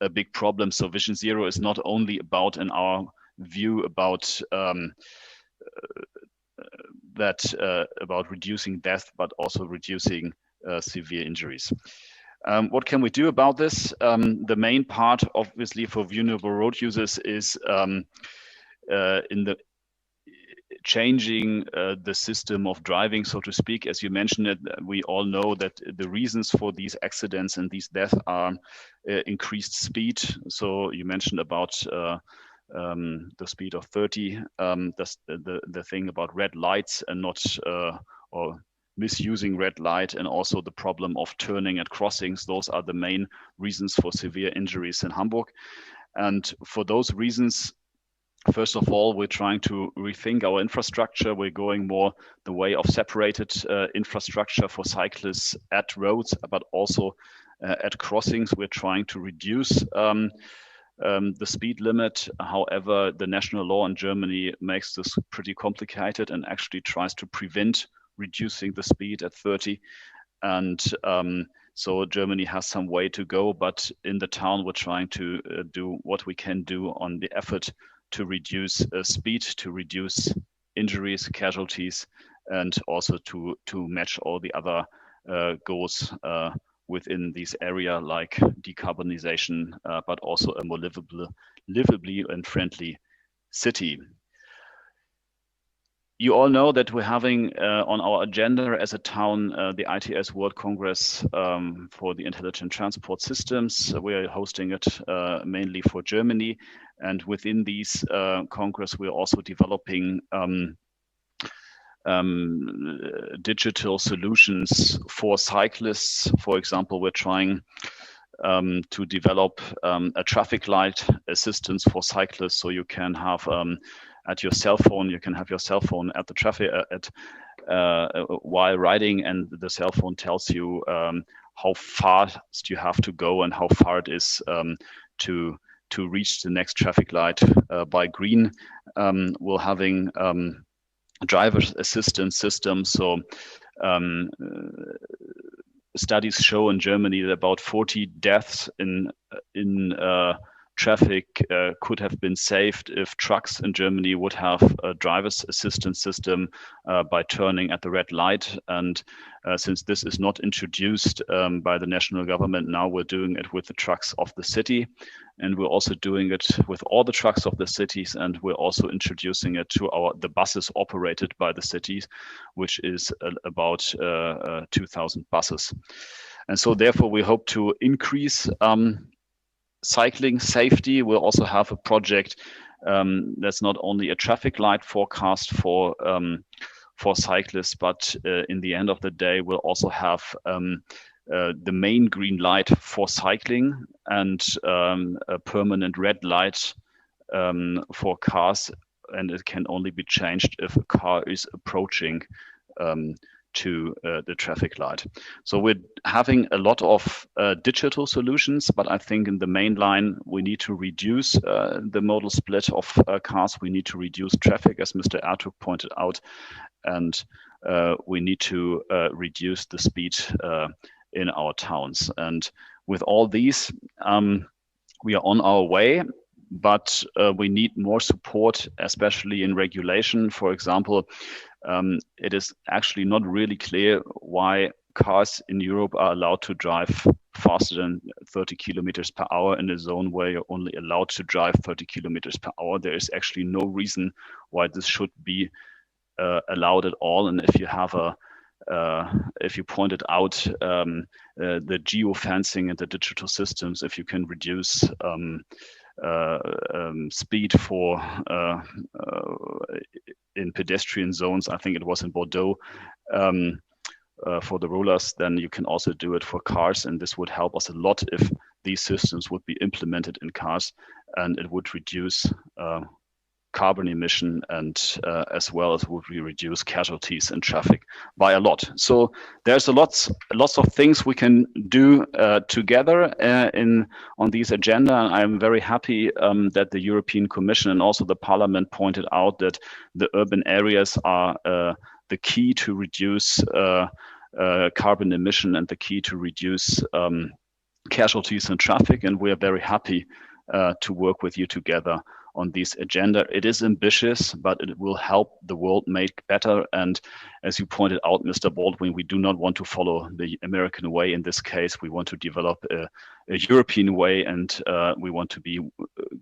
a big problem. So Vision Zero is not only about, in our view, about about reducing death, but also reducing severe injuries. What can we do about this? The main part, obviously, for vulnerable road users is in the changing the system of driving, so to speak. As you mentioned it, we all know that the reasons for these accidents and these deaths are increased speed. So you mentioned about the speed of 30, that's the thing about red lights and not or misusing red light, and also the problem of turning at crossings. Those are the main reasons for severe injuries in Hamburg. And for those reasons, first of all, we're trying to rethink our infrastructure. We're going more the way of separated infrastructure for cyclists at roads, but also at crossings. We're trying to reduce the speed limit. However, the national law in Germany makes this pretty complicated and actually tries to prevent reducing the speed at 30. And so Germany has some way to go, but in the town, we're trying to do what we can do on the effort to reduce speed, to reduce injuries, casualties, and also to match all the other goals within this area, like decarbonization, but also a more livably and friendly city. You all know that we're having on our agenda as a town the ITS World Congress for the Intelligent Transport Systems. We're hosting it mainly for Germany. And within these Congress, we're also developing digital solutions for cyclists. For example, we're trying to develop a traffic light assistance for cyclists, so you can have at your cell phone, you can have your cell phone at the traffic while riding, and the cell phone tells you how fast you have to go and how far it is to reach the next traffic light by green. We're having driver assistance systems. So studies show in Germany that about 40 deaths in traffic could have been saved if trucks in Germany would have a driver's assistance system by turning at the red light. And since this is not introduced by the national government, now we're doing it with the trucks of the city. And we're also doing it with all the trucks of the cities, and we're also introducing it to the buses operated by the cities, which is about 2,000 buses. And so therefore we hope to increase cycling safety. We'll also have a project that's not only a traffic light forecast for cyclists, but in the end of the day, we'll also have the main green light for cycling and a permanent red light for cars, and it can only be changed if a car is approaching to the traffic light. So we're having a lot of digital solutions, but I think in the main line, we need to reduce the modal split of cars. We need to reduce traffic, as Mr. Ertug pointed out, and we need to reduce the speed in our towns. And with all these, we are on our way, but we need more support, especially in regulation. For example, it is actually not really clear why cars in Europe are allowed to drive faster than 30 kilometers per hour in a zone where you're only allowed to drive 30 kilometers per hour. There is actually no reason why this should be allowed at all. And if you have if you pointed out the geofencing and the digital systems, if you can reduce speed for in pedestrian zones, I think it was in Bordeaux, for the rulers, then you can also do it for cars, and this would help us a lot if these systems would be implemented in cars, and it would reduce carbon emission, and as well as would we reduce casualties in traffic by a lot. So there's lots of things we can do together on this agenda. And I'm very happy that the European Commission and also the Parliament pointed out that the urban areas are the key to reduce carbon emission and the key to reduce casualties in traffic. And we are very happy to work with you together on this agenda. It is ambitious, but it will help the world make better. And as you pointed out, Mr. Baldwin, we do not want to follow the American way in this case. We want to develop a European way, and we want to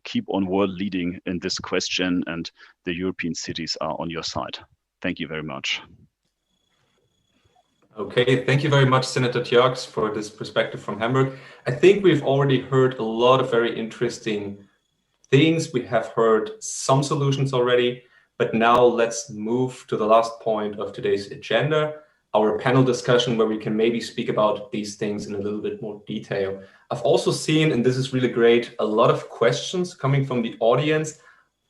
keep on world leading in this question, and the European cities are on your side. Thank you very much. Okay, thank you very much, Senator Tjerks, for this perspective from Hamburg. I think we've already heard a lot of very interesting things. We have heard some solutions already, but now let's move to the last point of today's agenda, our panel discussion, where we can maybe speak about these things in a little bit more detail. I've also seen, and this is really great, a lot of questions coming from the audience.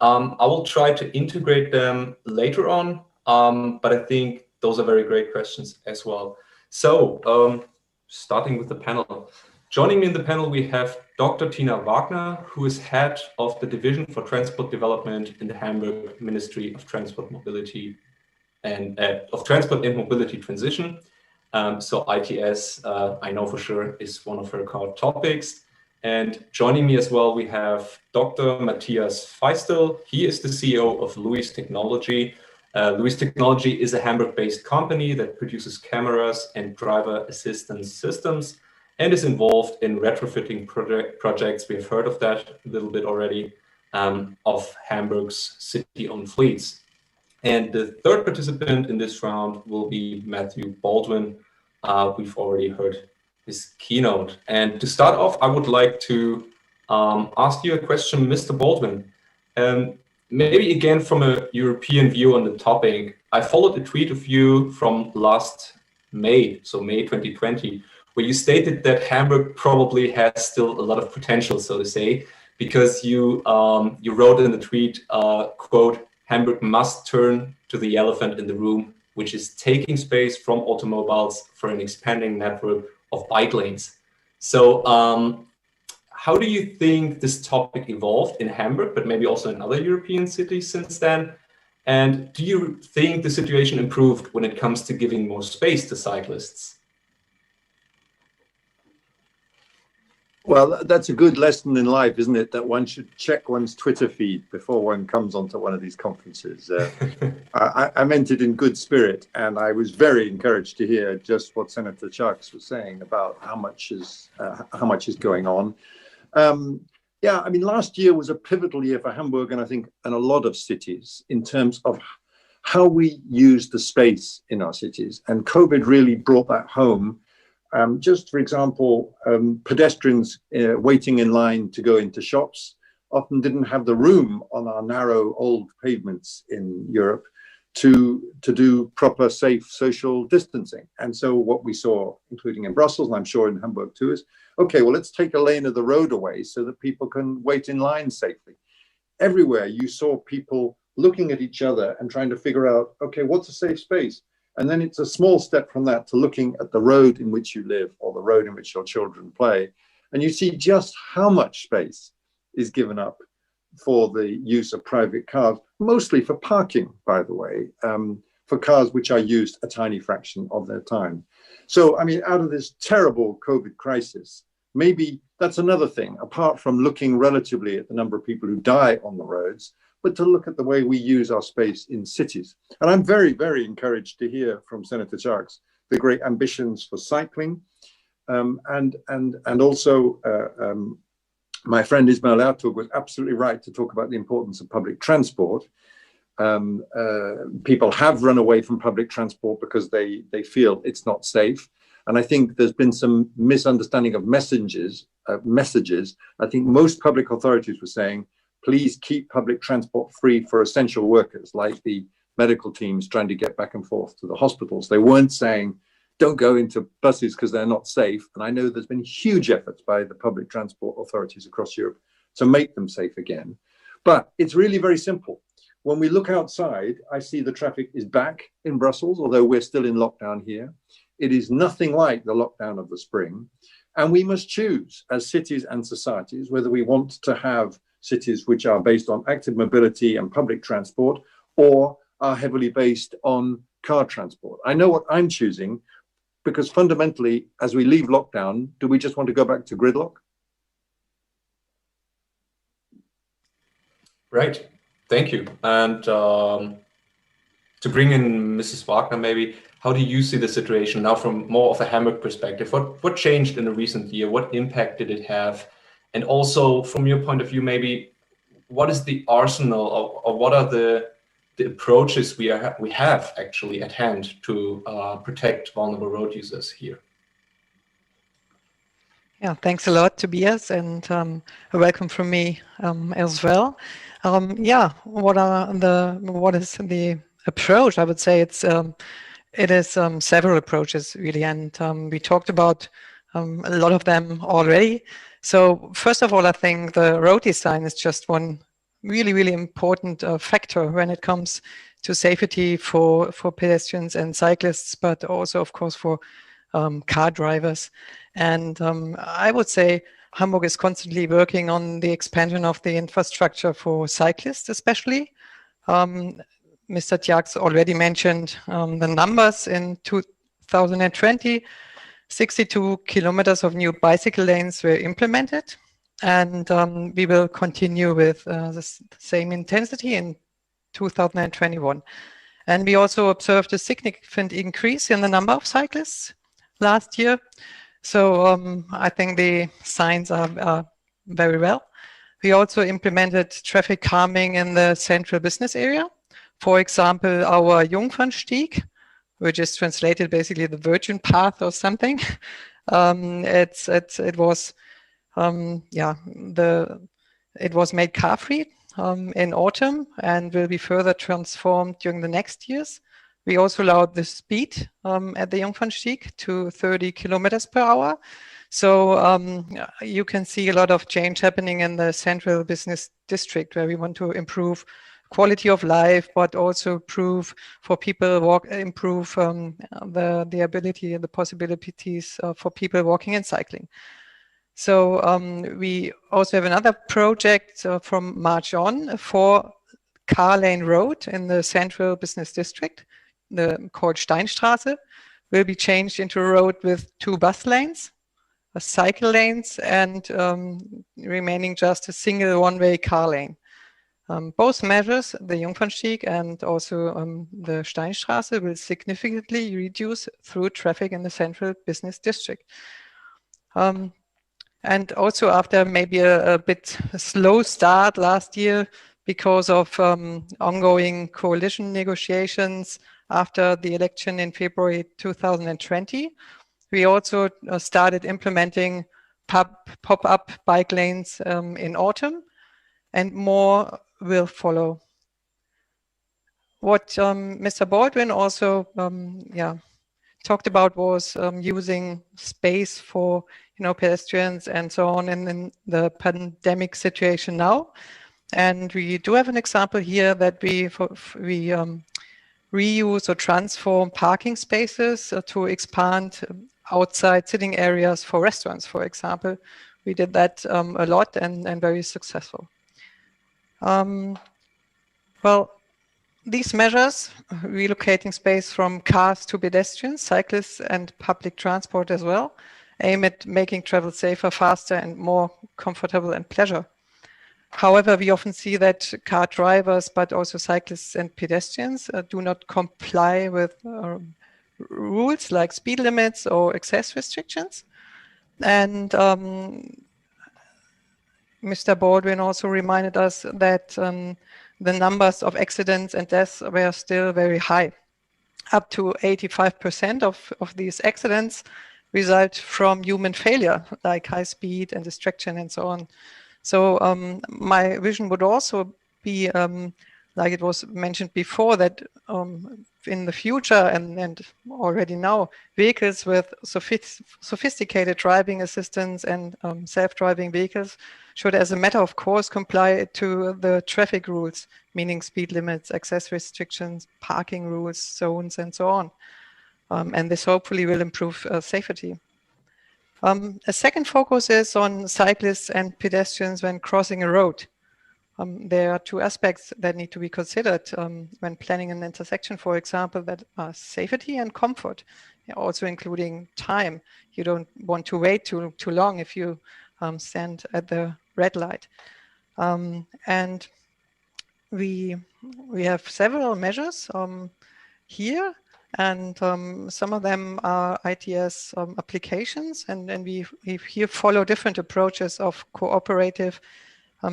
I will try to integrate them later on, but I think those are very great questions as well. So starting with the panel. Joining me in the panel, we have Dr. Tina Wagner, who is head of the Division for Transport Development in the Hamburg Ministry of Transport Mobility and Transport and Mobility Transition. So ITS, I know for sure, is one of her core topics. And joining me as well, we have Dr. Matthias Feistel. He is the CEO of Louis Technology. Louis Technology is a Hamburg-based company that produces cameras and driver assistance systems and is involved in retrofitting projects, we have heard of that a little bit already, of Hamburg's city-owned fleets. And the third participant in this round will be Matthew Baldwin. We've already heard his keynote. And to start off, I would like to ask you a question, Mr. Baldwin. Maybe again from a European view on the topic. I followed a tweet of you from last May, so May 2020, where you stated that Hamburg probably has still a lot of potential, so to say, because you wrote in the tweet, quote, Hamburg must turn to the elephant in the room, which is taking space from automobiles for an expanding network of bike lanes. So how do you think this topic evolved in Hamburg, but maybe also in other European cities since then? And do you think the situation improved when it comes to giving more space to cyclists? Well, that's a good lesson in life, isn't it? That one should check one's Twitter feed before one comes onto one of these conferences. I meant it in good spirit, and I was very encouraged to hear just what Senator Tjerks was saying about how much is going on. Yeah, I mean, last year was a pivotal year for Hamburg, and I think and a lot of cities in terms of how we use the space in our cities. And COVID really brought that home. Just for example, pedestrians waiting in line to go into shops often didn't have the room on our narrow old pavements in Europe to do proper safe social distancing. And so what we saw, including in Brussels, and I'm sure in Hamburg too, is, okay, well, let's take a lane of the road away so that people can wait in line safely. Everywhere you saw people looking at each other and trying to figure out, okay, what's a safe space? And then it's a small step from that to looking at the road in which you live or the road in which your children play. And you see just how much space is given up for the use of private cars, mostly for parking, by the way, for cars which are used a tiny fraction of their time. So, I mean, out of this terrible COVID crisis, maybe that's another thing, apart from looking relatively at the number of people who die on the roads, but to look at the way we use our space in cities. And I'm very, very encouraged to hear from Senator Sharks the great ambitions for cycling, and also my friend Ismail Ertug was absolutely right to talk about the importance of public transport. People have run away from public transport because they feel it's not safe. And I think there's been some misunderstanding of messages. I think most public authorities were saying, please keep public transport free for essential workers, like the medical teams trying to get back and forth to the hospitals. They weren't saying, don't go into buses because they're not safe. And I know there's been huge efforts by the public transport authorities across Europe to make them safe again. But it's really very simple. When we look outside, I see the traffic is back in Brussels, although we're still in lockdown here. It is nothing like the lockdown of the spring. And we must choose as cities and societies whether we want to have cities which are based on active mobility and public transport or are heavily based on car transport. I know what I'm choosing, because fundamentally, as we leave lockdown, do we just want to go back to gridlock? Right, thank you. And to bring in Mrs. Wagner, maybe, how do you see the situation now from more of a Hamburg perspective? What changed in the recent year? What impact did it have? And also, from your point of view, maybe, what is the arsenal or what are the approaches we have actually at hand to protect vulnerable road users here? Yeah, thanks a lot, Tobias, and a welcome from me as well. Yeah, what is the approach? I would say it is several approaches really, and we talked about a lot of them already. So first of all, I think the road design is just one really important factor when it comes to safety for pedestrians and cyclists, but also, of course, for car drivers. And I would say Hamburg is constantly working on the expansion of the infrastructure for cyclists, especially. Mr. Tjax already mentioned the numbers. In 2020, 62 kilometers of new bicycle lanes were implemented. And we will continue with the same intensity in 2021. And we also observed a significant increase in the number of cyclists last year. So I think the signs are very well. We also implemented traffic calming in the central business area. For example, our Jungfernstieg, which is translated basically the Virgin Path or something. It was made car-free in autumn and will be further transformed during the next years. We also allowed the speed at the Jungfernstieg to 30 kilometers per hour. So you can see a lot of change happening in the central business district, where we want to improve quality of life, but also improve for people improve the ability and the possibilities for people walking and cycling. So we also have another project from March on for car lane road in the central business district, called Steinstraße, will be changed into a road with 2 bus lanes, cycle lanes, and remaining just a single one-way car lane. Both measures, the Jungfernstieg and also the Steinstraße, will significantly reduce through traffic in the central business district. And also after maybe a bit slow start last year because of ongoing coalition negotiations after the election in February 2020, we also started implementing pop-up bike lanes in autumn, and more will follow. What Mr. Baldwin also talked about was using space for pedestrians and so on in the pandemic situation now. And we do have an example here that we reuse or transform parking spaces to expand outside sitting areas for restaurants, for example. We did that a lot and very successful. Well, these measures, relocating space from cars to pedestrians, cyclists, and public transport as well, aim at making travel safer, faster, and more comfortable and pleasure. However, we often see that car drivers, but also cyclists and pedestrians do not comply with rules like speed limits or access restrictions. And Mr. Baldwin also reminded us that the numbers of accidents and deaths were still very high. Up to 85% of these accidents result from human failure, like high speed and distraction and so on. So my vision would also be, like it was mentioned before, that in the future and already now, vehicles with sophisticated driving assistance and self-driving vehicles should, as a matter of course, comply to the traffic rules, meaning speed limits, access restrictions, parking rules, zones, and so on. And this hopefully will improve safety. A second focus is on cyclists and pedestrians when crossing a road. There are two aspects that need to be considered when planning an intersection, for example, that are safety and comfort, also including time. You don't want to wait too long if you stand at the red light. And we have several measures here, and some of them are ITS applications, and we here follow different approaches of cooperative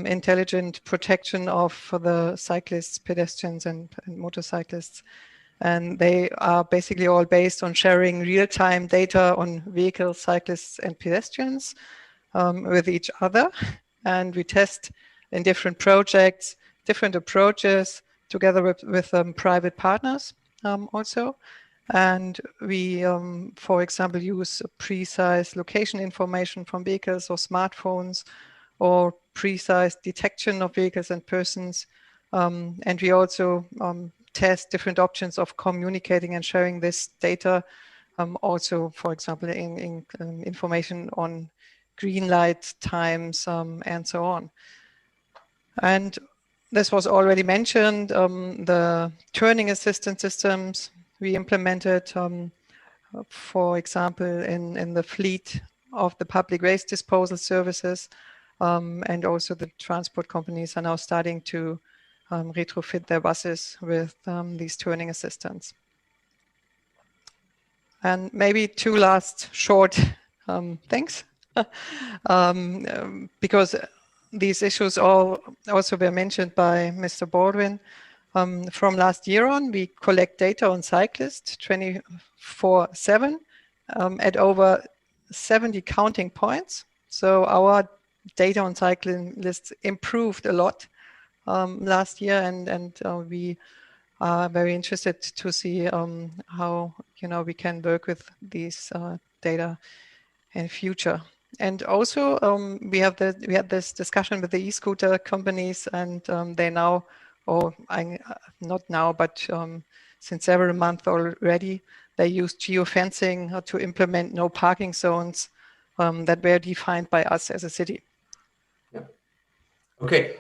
intelligent protection of the cyclists, pedestrians, and motorcyclists. And they are basically all based on sharing real-time data on vehicles, cyclists, and pedestrians with each other. And we test in different projects, different approaches together with private partners also. And we, for example, use precise location information from vehicles or smartphones, or precise detection of vehicles and persons. And we also test different options of communicating and sharing this data. Also, for example, in information on green light times and so on. And this was already mentioned, the turning assistance systems we implemented, for example, in the fleet of the public waste disposal services. And also the transport companies are now starting to retrofit their buses with these turning assistants. And maybe two last short things, because these issues also were mentioned by Mr. Baldwin. From last year on, we collect data on cyclists 24/7 at over 70 counting points. So our data on cyclists improved a lot last year, and we are very interested to see how we can work with these data in future. And also we had this discussion with the e-scooter companies, and they now, not now, but since several months already, they use geofencing to implement no parking zones that were defined by us as a city. Yeah. Okay,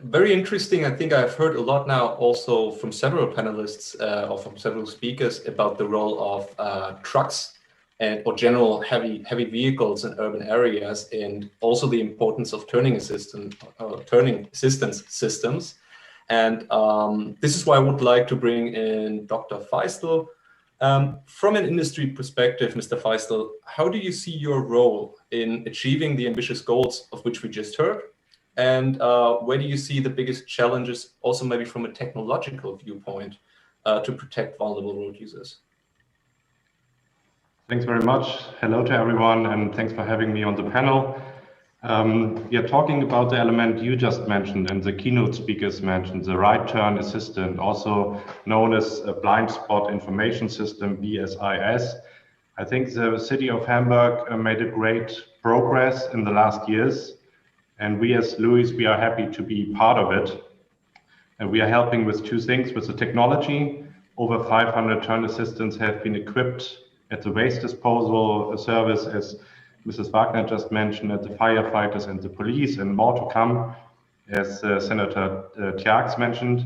very interesting. I think I've heard a lot now also from several panelists or from several speakers about the role of trucks or general heavy vehicles in urban areas, and also the importance of turning assistance systems. And this is why I would like to bring in Dr. Feistel. From an industry perspective, Mr. Feistel, how do you see your role in achieving the ambitious goals of which we just heard? And where do you see the biggest challenges, also maybe from a technological viewpoint, to protect vulnerable road users? Thanks very much. Hello to everyone, and thanks for having me on the panel. We are talking about the element you just mentioned and the keynote speakers mentioned, the right turn assistant, also known as a blind spot information system, BSIS. I think the city of Hamburg made a great progress in the last years, and we as Louis, we are happy to be part of it. And we are helping with two things, with the technology. Over 500 turn assistants have been equipped at the waste disposal service, as Mrs. Wagner just mentioned, at the firefighters and the police, and more to come, as Senator Tjax mentioned.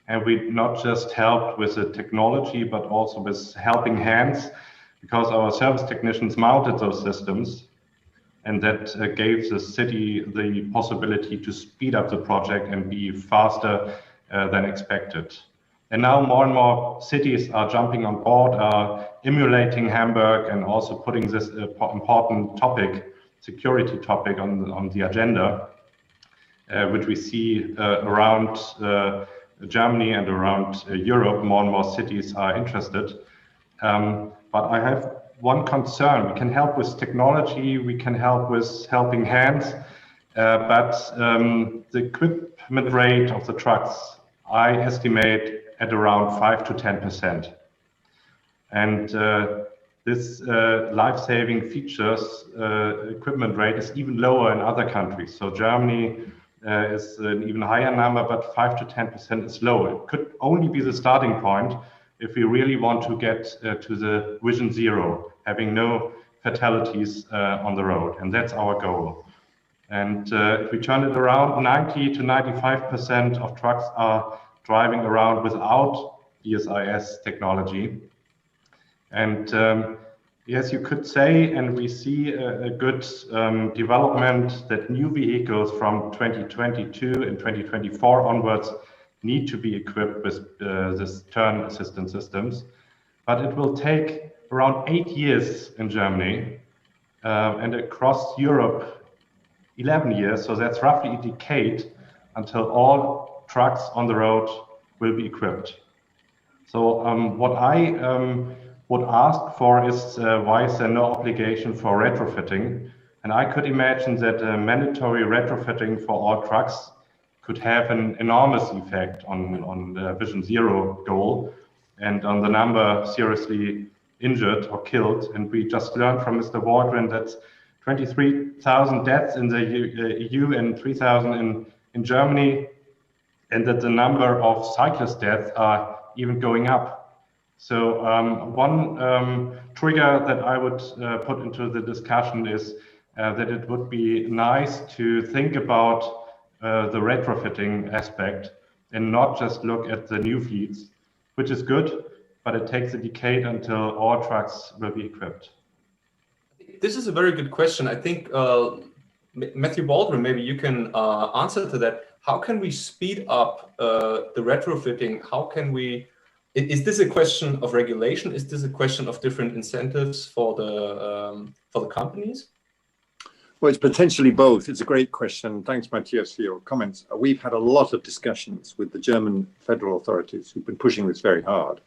And we not just helped with the technology, but also with helping hands, because our service technicians mounted those systems, and that gave the city the possibility to speed up the project and be faster than expected. And now more and more cities are jumping on board, are emulating Hamburg, and also putting this important topic, security topic, on the agenda, which we see around Germany and around Europe. More and more cities are interested. But I have one concern. We can help with technology, we can help with helping hands, but the equipment rate of the trucks, I estimate at around 5 to 10%. And this life-saving features equipment rate is even lower in other countries. So Germany is an even higher number, but 5 to 10% is low. It could only be the starting point if we really want to get to the vision zero, having no fatalities on the road. And that's our goal. And if we turn it around, 90 to 95% of trucks are driving around without BSIS technology. And yes, you could say, and we see a good development, that new vehicles from 2022 and 2024 onwards need to be equipped with this turn assistance systems. But it will take around 8 years in Germany, and across Europe 11 years, so that's roughly a decade until all trucks on the road will be equipped. So what I would ask for is why is there no obligation for retrofitting? And I could imagine that mandatory retrofitting for all trucks could have an enormous effect on the Vision Zero goal and on the number seriously injured or killed. And we just learned from Mr. Baldwin that 23,000 deaths in the EU and 3,000 in Germany, and that the number of cyclist deaths are even going up. So one trigger that I would put into the discussion is that it would be nice to think about the retrofitting aspect and not just look at the new fleets, which is good, but it takes a decade until all trucks will be equipped. This is a very good question. I think, Matthew Baldwin, maybe you can answer to that. How can we speed up the retrofitting? How can we, is this a question of regulation? Is this a question of different incentives for the companies? Well, it's potentially both. It's a great question. Thanks, Matthias, for your comments. We've had a lot of discussions with the German federal authorities who've been pushing this very hard,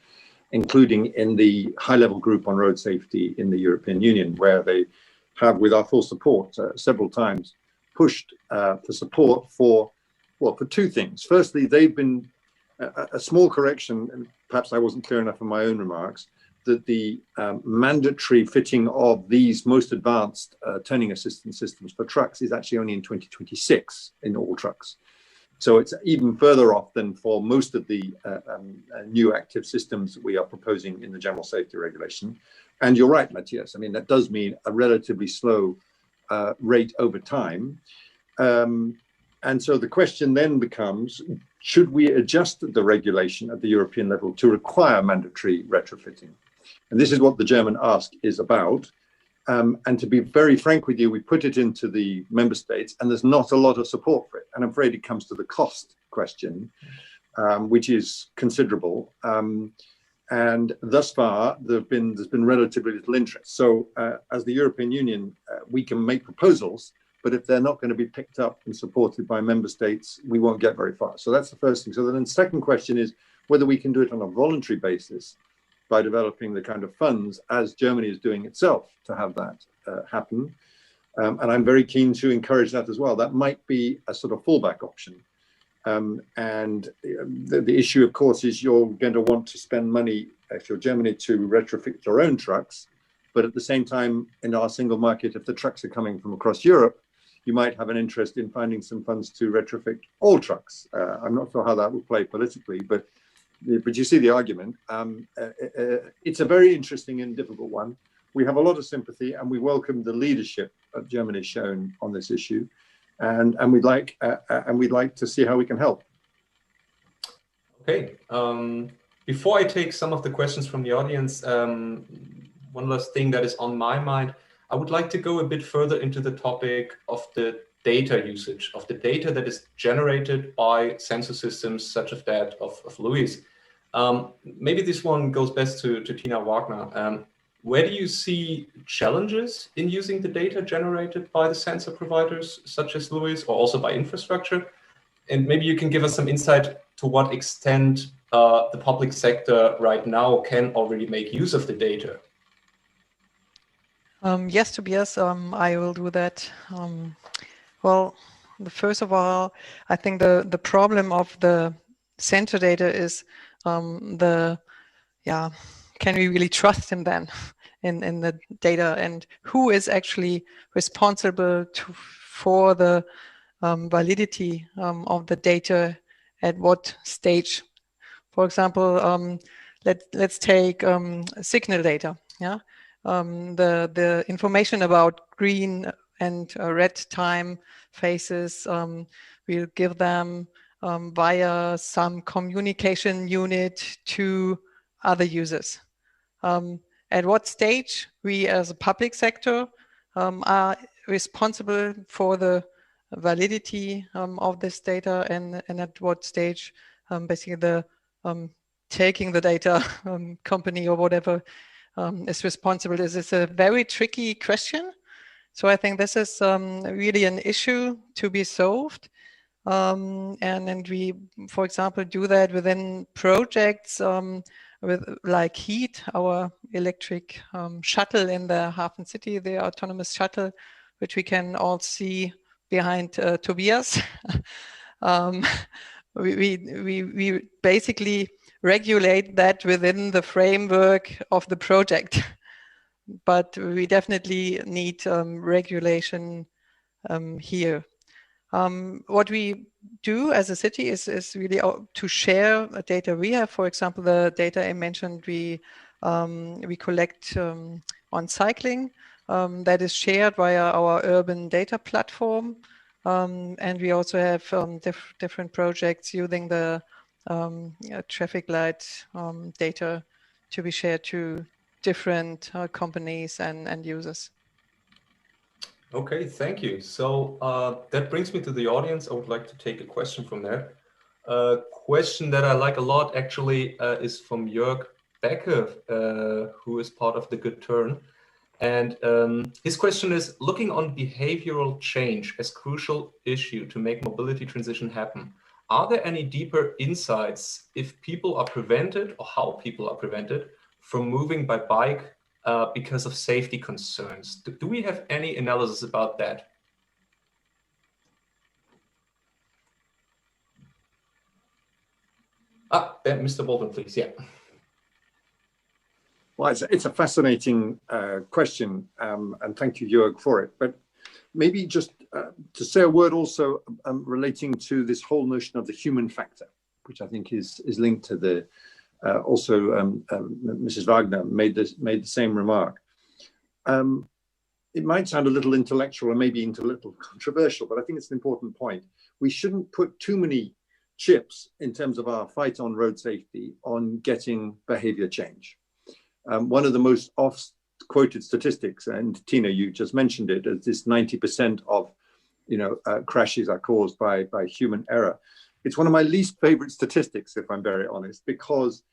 including in the high-level group on road safety in the European Union, where they have, with our full support, several times pushed for support for, well, for two things. Firstly, they've been a small correction, and perhaps I wasn't clear enough in my own remarks, that the mandatory fitting of these most advanced turning assistance systems for trucks is actually only in 2026 in all trucks. So it's even further off than for most of the new active systems that we are proposing in the general safety regulation. And you're right, Matthias. I mean, that does mean a relatively slow rate over time. And so the question then becomes, should we adjust the regulation at the European level to require mandatory retrofitting? And this is what the German ask is about. And to be very frank with you, we put it into the member states and there's not a lot of support for it. And I'm afraid it comes to the cost question, which is considerable. And thus far, there's been relatively little interest. So as the European Union, we can make proposals, but if they're not going to be picked up and supported by member states, we won't get very far. So that's the first thing. So then the second question is whether we can do it on a voluntary basis by developing the kind of funds as Germany is doing itself to have that happen. And I'm very keen to encourage that as well. That might be a sort of fallback option. And the issue, of course, is you're going to want to spend money, if you're Germany, to retrofit your own trucks. But at the same time, in our single market, if the trucks are coming from across Europe, you might have an interest in finding some funds to retrofit all trucks. I'm not sure how that will play politically, but you see the argument. It's a very interesting and difficult one. We have a lot of sympathy, and we welcome the leadership of Germany shown on this issue, and we'd like to see how we can help. Okay. Before I take some of the questions from the audience, one last thing that is on my mind, I would like to go a bit further into the topic of the data usage, of the data that is generated by sensor systems such as that of Louis. Maybe this one goes best to Tina Wagner. Where do you see challenges in using the data generated by the sensor providers such as Louis, or also by infrastructure? And maybe you can give us some insight to what extent the public sector right now can already make use of the data. Yes, Tobias, I will do that. Well, first of all, I think the problem of the sensor data is can we really trust him then in the data, and who is actually responsible for the validity of the data at what stage? For example, let's take signal data. Yeah, the information about green and red time phases, we'll give them via some communication unit to other users. At what stage we as a public sector are responsible for the validity of this data, and at what stage basically the taking the data company or whatever is responsible. This is a very tricky question. So I think this is really an issue to be solved. And we, for example, do that within projects with like HEAT, our electric shuttle in the Hafen City, the autonomous shuttle, which we can all see behind Tobias. We basically regulate that within the framework of the project. But we definitely need regulation here. What we do as a city is really to share data we have. For example, the data I mentioned we collect on cycling that is shared via our urban data platform. And we also have different projects using the traffic light data to be shared to different companies and users. Okay, thank you. So that brings me to the audience. I would like to take a question from there. A question that I like a lot actually is from Jörg Becker, who is part of the Good Turn. And his question is, looking on behavioral change as crucial issue to make mobility transition happen, are there any deeper insights if people are prevented, or how people are prevented from moving by bike because of safety concerns? Do we have any analysis about that? Then Mr. Baldwin, please. Yeah. Well, it's a fascinating question, and thank you, Jörg, for it. But maybe just to say a word also relating to this whole notion of the human factor, which I think is linked to the Mrs. Wagner made the same remark. It might sound a little intellectual and maybe a little controversial, but I think it's an important point. We shouldn't put too many chips in terms of our fight on road safety on getting behavior change. One of the most oft-quoted statistics, and Tina, you just mentioned it, is this 90% of crashes are caused by human error. It's one of my least favorite statistics, if I'm very honest, because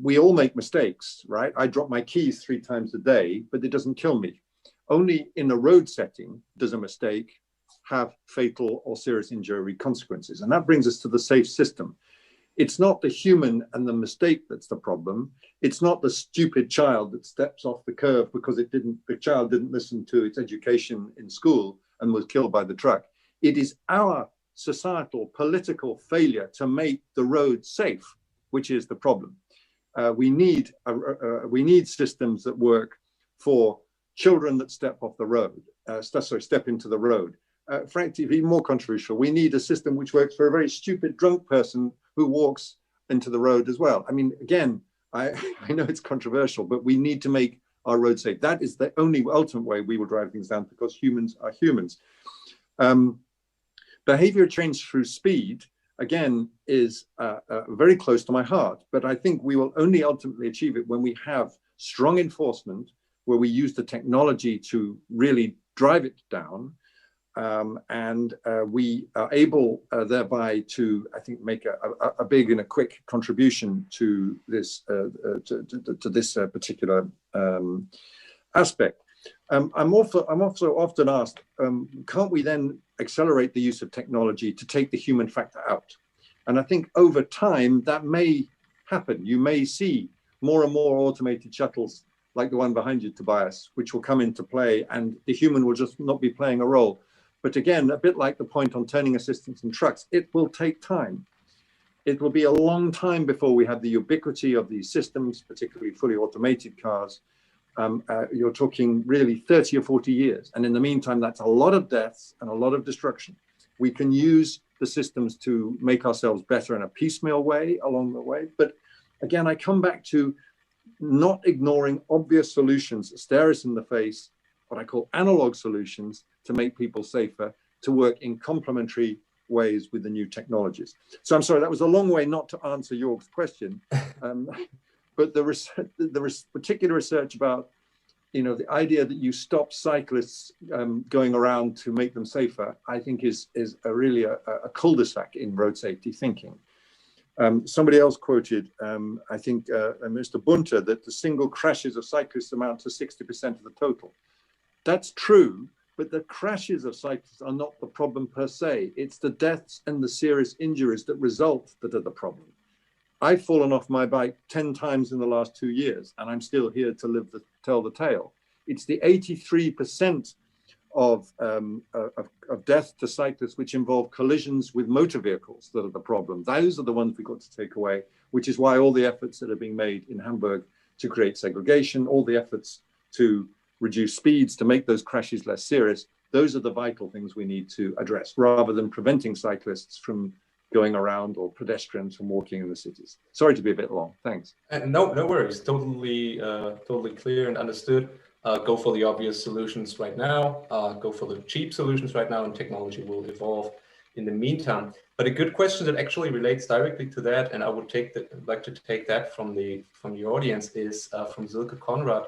we all make mistakes, right? I drop my keys 3 times a day, but it doesn't kill me. Only in a road setting does a mistake have fatal or serious injury consequences. And that brings us to the safe system. It's not the human and the mistake that's the problem. It's not the stupid child that steps off the curve because the child didn't listen to its education in school and was killed by the truck. It is our societal, political failure to make the road safe, which is the problem. We need systems that work for children that step off the road, step into the road. Frankly, even more controversial, we need a system which works for a very stupid drunk person who walks into the road as well. I mean, again, I know it's controversial, but we need to make our road safe. That is the only ultimate way we will drive things down, because humans are humans. Behavior change through speed, again, is very close to my heart, but I think we will only ultimately achieve it when we have strong enforcement, where we use the technology to really drive it down, and we are able thereby to, I think, make a big and a quick contribution to this particular aspect. I'm also often asked, can't we then accelerate the use of technology to take the human factor out? And I think over time that may happen. You may see more and more automated shuttles like the one behind you, Tobias, which will come into play, and the human will just not be playing a role. But again, a bit like the point on turning assistance in trucks, it will take time. It will be a long time before we have the ubiquity of these systems, particularly fully automated cars. You're talking really 30 or 40 years. And in the meantime, that's a lot of deaths and a lot of destruction. We can use the systems to make ourselves better in a piecemeal way along the way. But again, I come back to not ignoring obvious solutions that stare us in the face, what I call analog solutions, to make people safer, to work in complementary ways with the new technologies. So I'm sorry, that was a long way not to answer Jörg's question. But there is particular research about, the idea that you stop cyclists going around to make them safer, I think is really a cul-de-sac in road safety thinking. Somebody else quoted, I think Mr. Bunter, that the single crashes of cyclists amount to 60% of the total. That's true, but the crashes of cyclists are not the problem per se. It's the deaths and the serious injuries that result that are the problem. I've fallen off my bike 10 times in the last 2 years, and I'm still here to tell the tale. It's the 83% of death to cyclists which involve collisions with motor vehicles that are the problem. Those are the ones we've got to take away, which is why all the efforts that are being made in Hamburg to create segregation, all the efforts to reduce speeds, to make those crashes less serious, those are the vital things we need to address, rather than preventing cyclists from going around or pedestrians from walking in the cities. Sorry to be a bit long, thanks. No worries, totally clear and understood. Go for the obvious solutions right now, go for the cheap solutions right now, and technology will evolve in the meantime. But a good question that actually relates directly to that, and I would like to take that from the audience, is from Silke Conrad.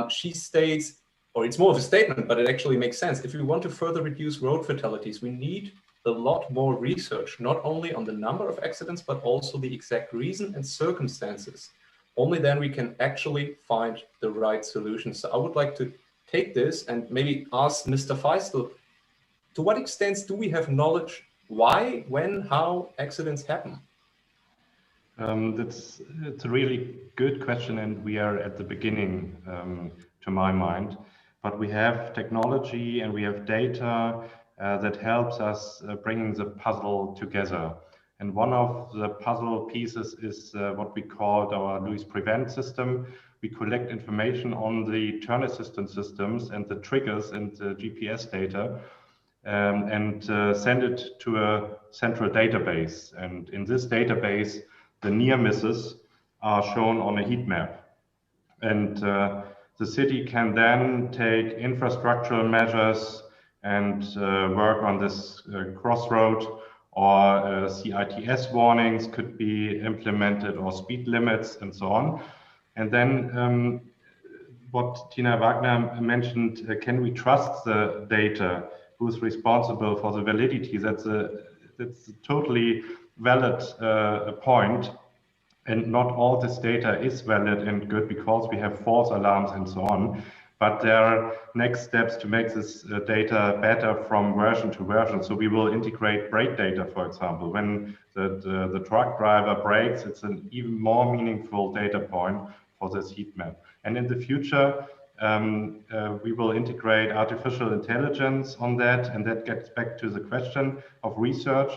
She states, or it's more of a statement, but it actually makes sense. If we want to further reduce road fatalities, we need a lot more research, not only on the number of accidents, but also the exact reason and circumstances. Only then we can actually find the right solution. So I would like to take this and maybe ask Mr. Feistel, to what extent do we have knowledge why, when, how accidents happen? It's a really good question, and we are at the beginning, to my mind. But we have technology and we have data that helps us bringing the puzzle together. And one of the puzzle pieces is what we call our Louis Prevent system. We collect information on the turn assistance systems and the triggers and the GPS data, and send it to a central database. And in this database, the near misses are shown on a heat map. And the city can then take infrastructural measures and work on this crossroad, or CITS warnings could be implemented, or speed limits and so on. And then what Tina Wagner mentioned, can we trust the data? Who's responsible for the validity? That's a totally valid point. And not all this data is valid and good, because we have false alarms and so on. but there are next steps to make this data better from version to version. So we will integrate brake data, for example. When the truck driver brakes, it's an even more meaningful data point for this heat map. And in the future, we will integrate artificial intelligence on that, and that gets back to the question of research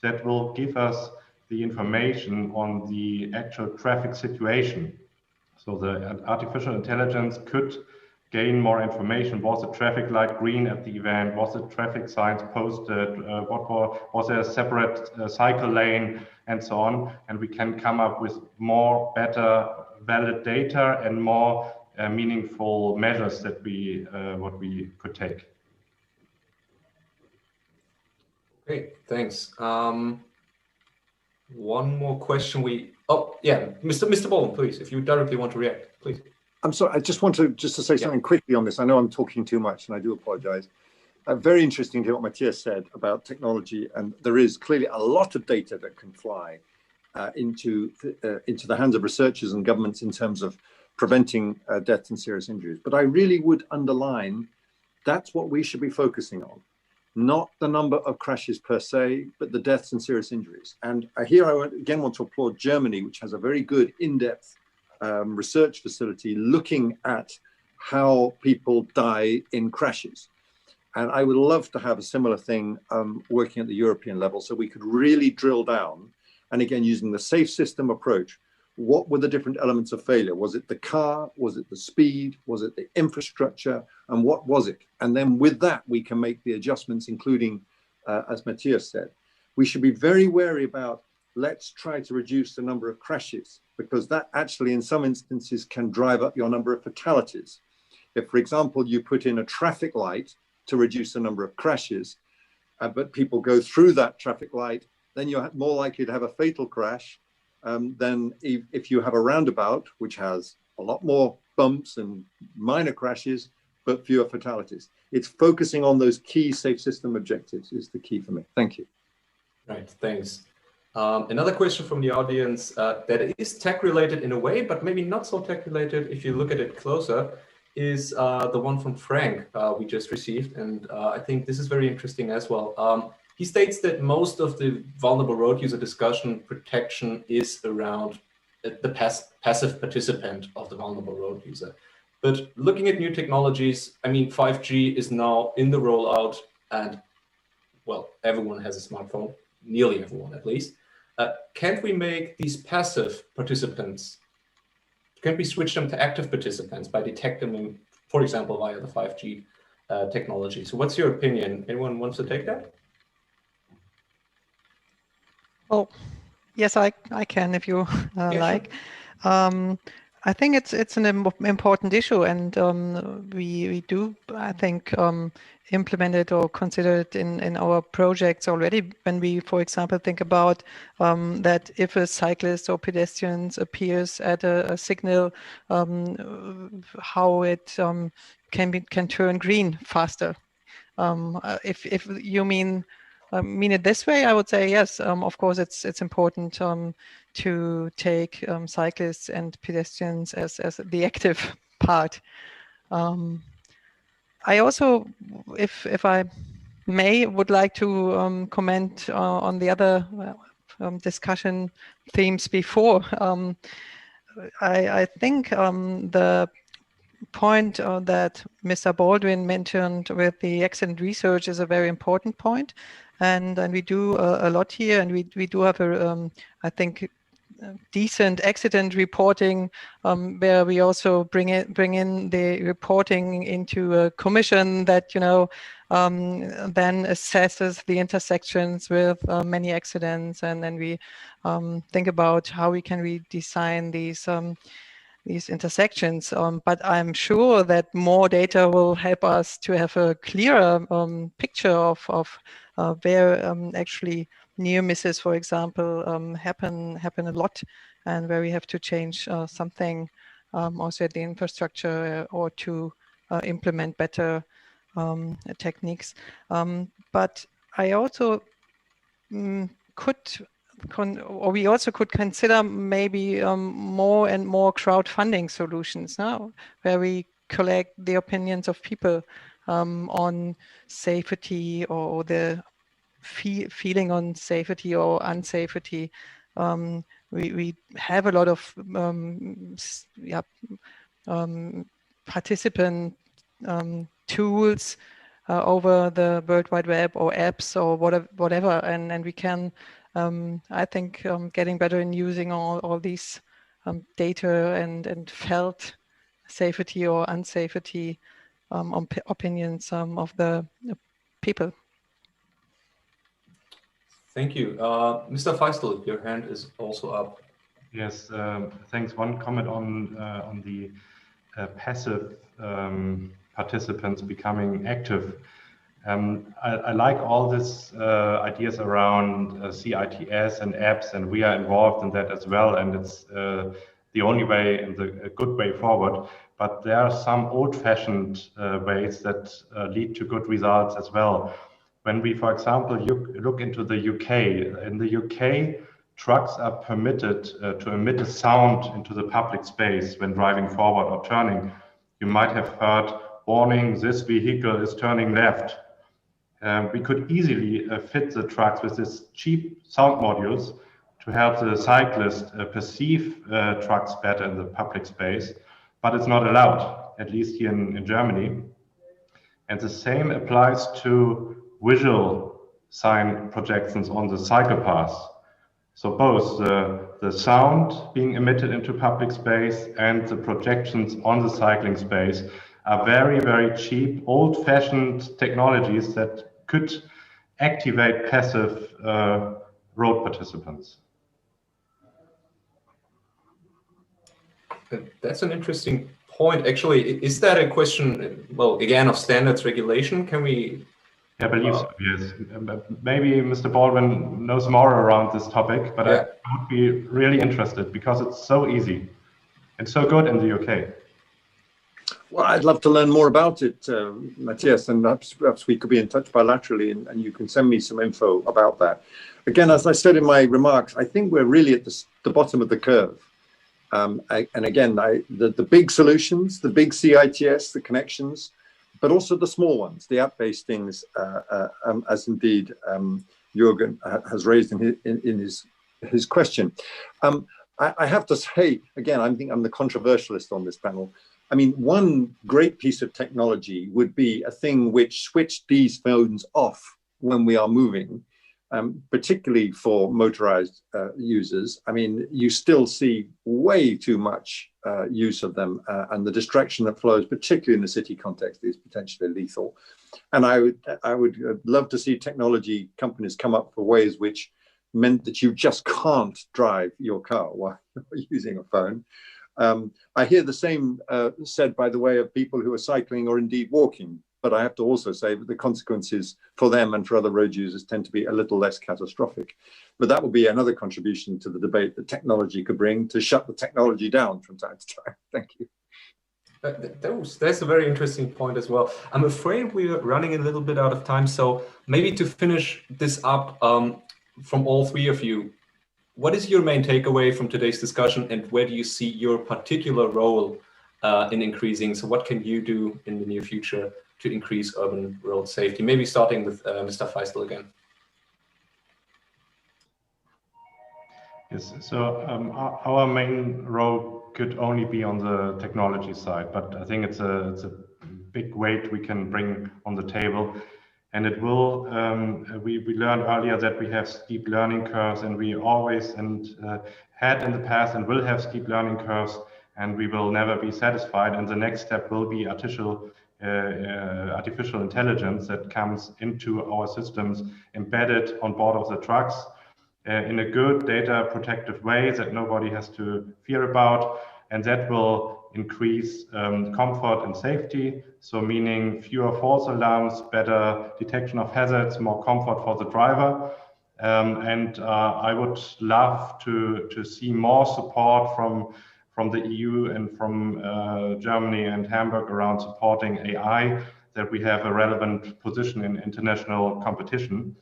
that will give us the information on the actual traffic situation. So the artificial intelligence could gain more information. Was the traffic light green at the event? Was the traffic signs posted? Was there a separate cycle lane, and so on? And we can come up with more, better, valid data and more meaningful measures that what we could take. Great, thanks. One more question. Oh yeah, Mr. Baldwin, please, if you directly want to react, please. I'm sorry, I just want to say something quickly on this. I know I'm talking too much, and I do apologize. Very interesting to hear what Matthias said about technology, and there is clearly a lot of data that can fly into the hands of researchers and governments in terms of preventing death and serious injuries. But I really would underline that's what we should be focusing on, not the number of crashes per se, but the deaths and serious injuries. And here I again want to applaud Germany, which has a very good in-depth research facility looking at how people die in crashes. And I would love to have a similar thing working at the European level, so we could really drill down, and again, using the safe system approach, what were the different elements of failure? Was it the car? Was it the speed? Was it the infrastructure? And what was it? And then with that, we can make the adjustments, including, as Matthias said, we should be very wary about, let's try to reduce the number of crashes, because that actually in some instances can drive up your number of fatalities. If, for example, you put in a traffic light to reduce the number of crashes, but people go through that traffic light, then you're more likely to have a fatal crash than if you have a roundabout, which has a lot more bumps and minor crashes, but fewer fatalities. It's focusing on those key safe system objectives is the key for me. Thank you. Right, thanks. Another question from the audience that is tech related in a way, but maybe not so tech related if you look at it closer, is the one from Frank we just received. And I think this is very interesting as well. He states that most of the vulnerable road user discussion protection is around the passive participant of the vulnerable road user. But looking at new technologies, I mean, 5G is now in the rollout, and well, everyone has a smartphone, nearly everyone at least. Can't we make these passive participants, can't we switch them to active participants by detecting them, for example, via the 5G technology? So what's your opinion? Anyone wants to take that? Oh, yes, I can if you like. Sure. I think it's an important issue, and we do, I think, implement it or consider it in our projects already. When we, for example, think about that if a cyclist or pedestrians appears at a signal, how it can turn green faster. If you mean it this way, I would say yes. Of course, it's important to take cyclists and pedestrians as the active part. I also, if I may, would like to comment on the other discussion themes before. I think the point that Mr. Baldwin mentioned with the accident research is a very important point. And we do a lot here, and we do have a, I think, decent accident reporting, where we also bring in the reporting into a commission that then assesses the intersections with many accidents, and then we think about how we can redesign these intersections. But I'm sure that more data will help us to have a clearer picture of where actually near misses, for example, happen a lot, and where we have to change something also at the infrastructure or to implement better techniques. But I also we also could consider maybe more and more crowdfunding solutions now, where we collect the opinions of people on safety or the feeling on safety or unsafety. We have a lot of participant tools over the World Wide Web or apps or whatever, and we can, I think, getting better in using all these data and felt safety or unsafety opinions of the people. Thank you. Mr. Feistel, your hand is also up. Yes, thanks. One comment on the passive participants becoming active. I like all these ideas around CITS and apps, and we are involved in that as well. And it's the only way and a good way forward. But there are some old-fashioned ways that lead to good results as well. When we, for example, look into the UK, in the UK, trucks are permitted to emit a sound into the public space when driving forward or turning. You might have heard, warning, this vehicle is turning left. We could easily fit the trucks with these cheap sound modules to help the cyclist perceive trucks better in the public space, but it's not allowed, at least here in Germany. And the same applies to visual sign projections on the cycle paths. So both the sound being emitted into public space and the projections on the cycling space are very, very cheap, old-fashioned technologies that could activate passive road participants. That's an interesting point. Actually, is that a question, well, again, of standards regulation? Can we... I believe so, yes. Maybe Mr. Baldwin knows more around this topic, but I would be really interested because it's so easy and so good in the UK. Well, I'd love to learn more about it, Matthias, and perhaps we could be in touch bilaterally and you can send me some info about that. Again, as I said in my remarks, I think we're really at the bottom of the curve. And again, the big solutions, the big CITS, the connections, but also the small ones, the app-based things, as indeed Jürgen has raised in his question. I have to say, again, I think I'm the controversialist on this panel. I mean, one great piece of technology would be a thing which switched these phones off when we are moving, particularly for motorized users. I mean, you still see way too much use of them, and the distraction that flows, particularly in the city context, is potentially lethal. And I would love to see technology companies come up for ways which meant that you just can't drive your car while you're using a phone. I hear the same said by the way of people who are cycling or indeed walking, but I have to also say that the consequences for them and for other road users tend to be a little less catastrophic. But that would be another contribution to the debate that technology could bring to shut the technology down from time to time. Thank you. That's a very interesting point as well. I'm afraid we're running a little bit out of time, so maybe to finish this up from all three of you, what is your main takeaway from today's discussion, and where do you see your particular role in increasing? So what can you do in the near future to increase urban road safety? Maybe starting with Mr. Feistel again. Yes, so our main role could only be on the technology side, but I think it's a big weight we can bring on the table. And it will, we learned earlier that we have steep learning curves, and we always had in the past and will have steep learning curves, and we will never be satisfied. And the next step will be artificial intelligence that comes into our systems, embedded on board of the trucks in a good data protective way that nobody has to fear about. And that will increase comfort and safety. So meaning fewer false alarms, better detection of hazards, more comfort for the driver. And I would love to see more support from the EU and from Germany and Hamburg around supporting AI, that we have a relevant position in international competition.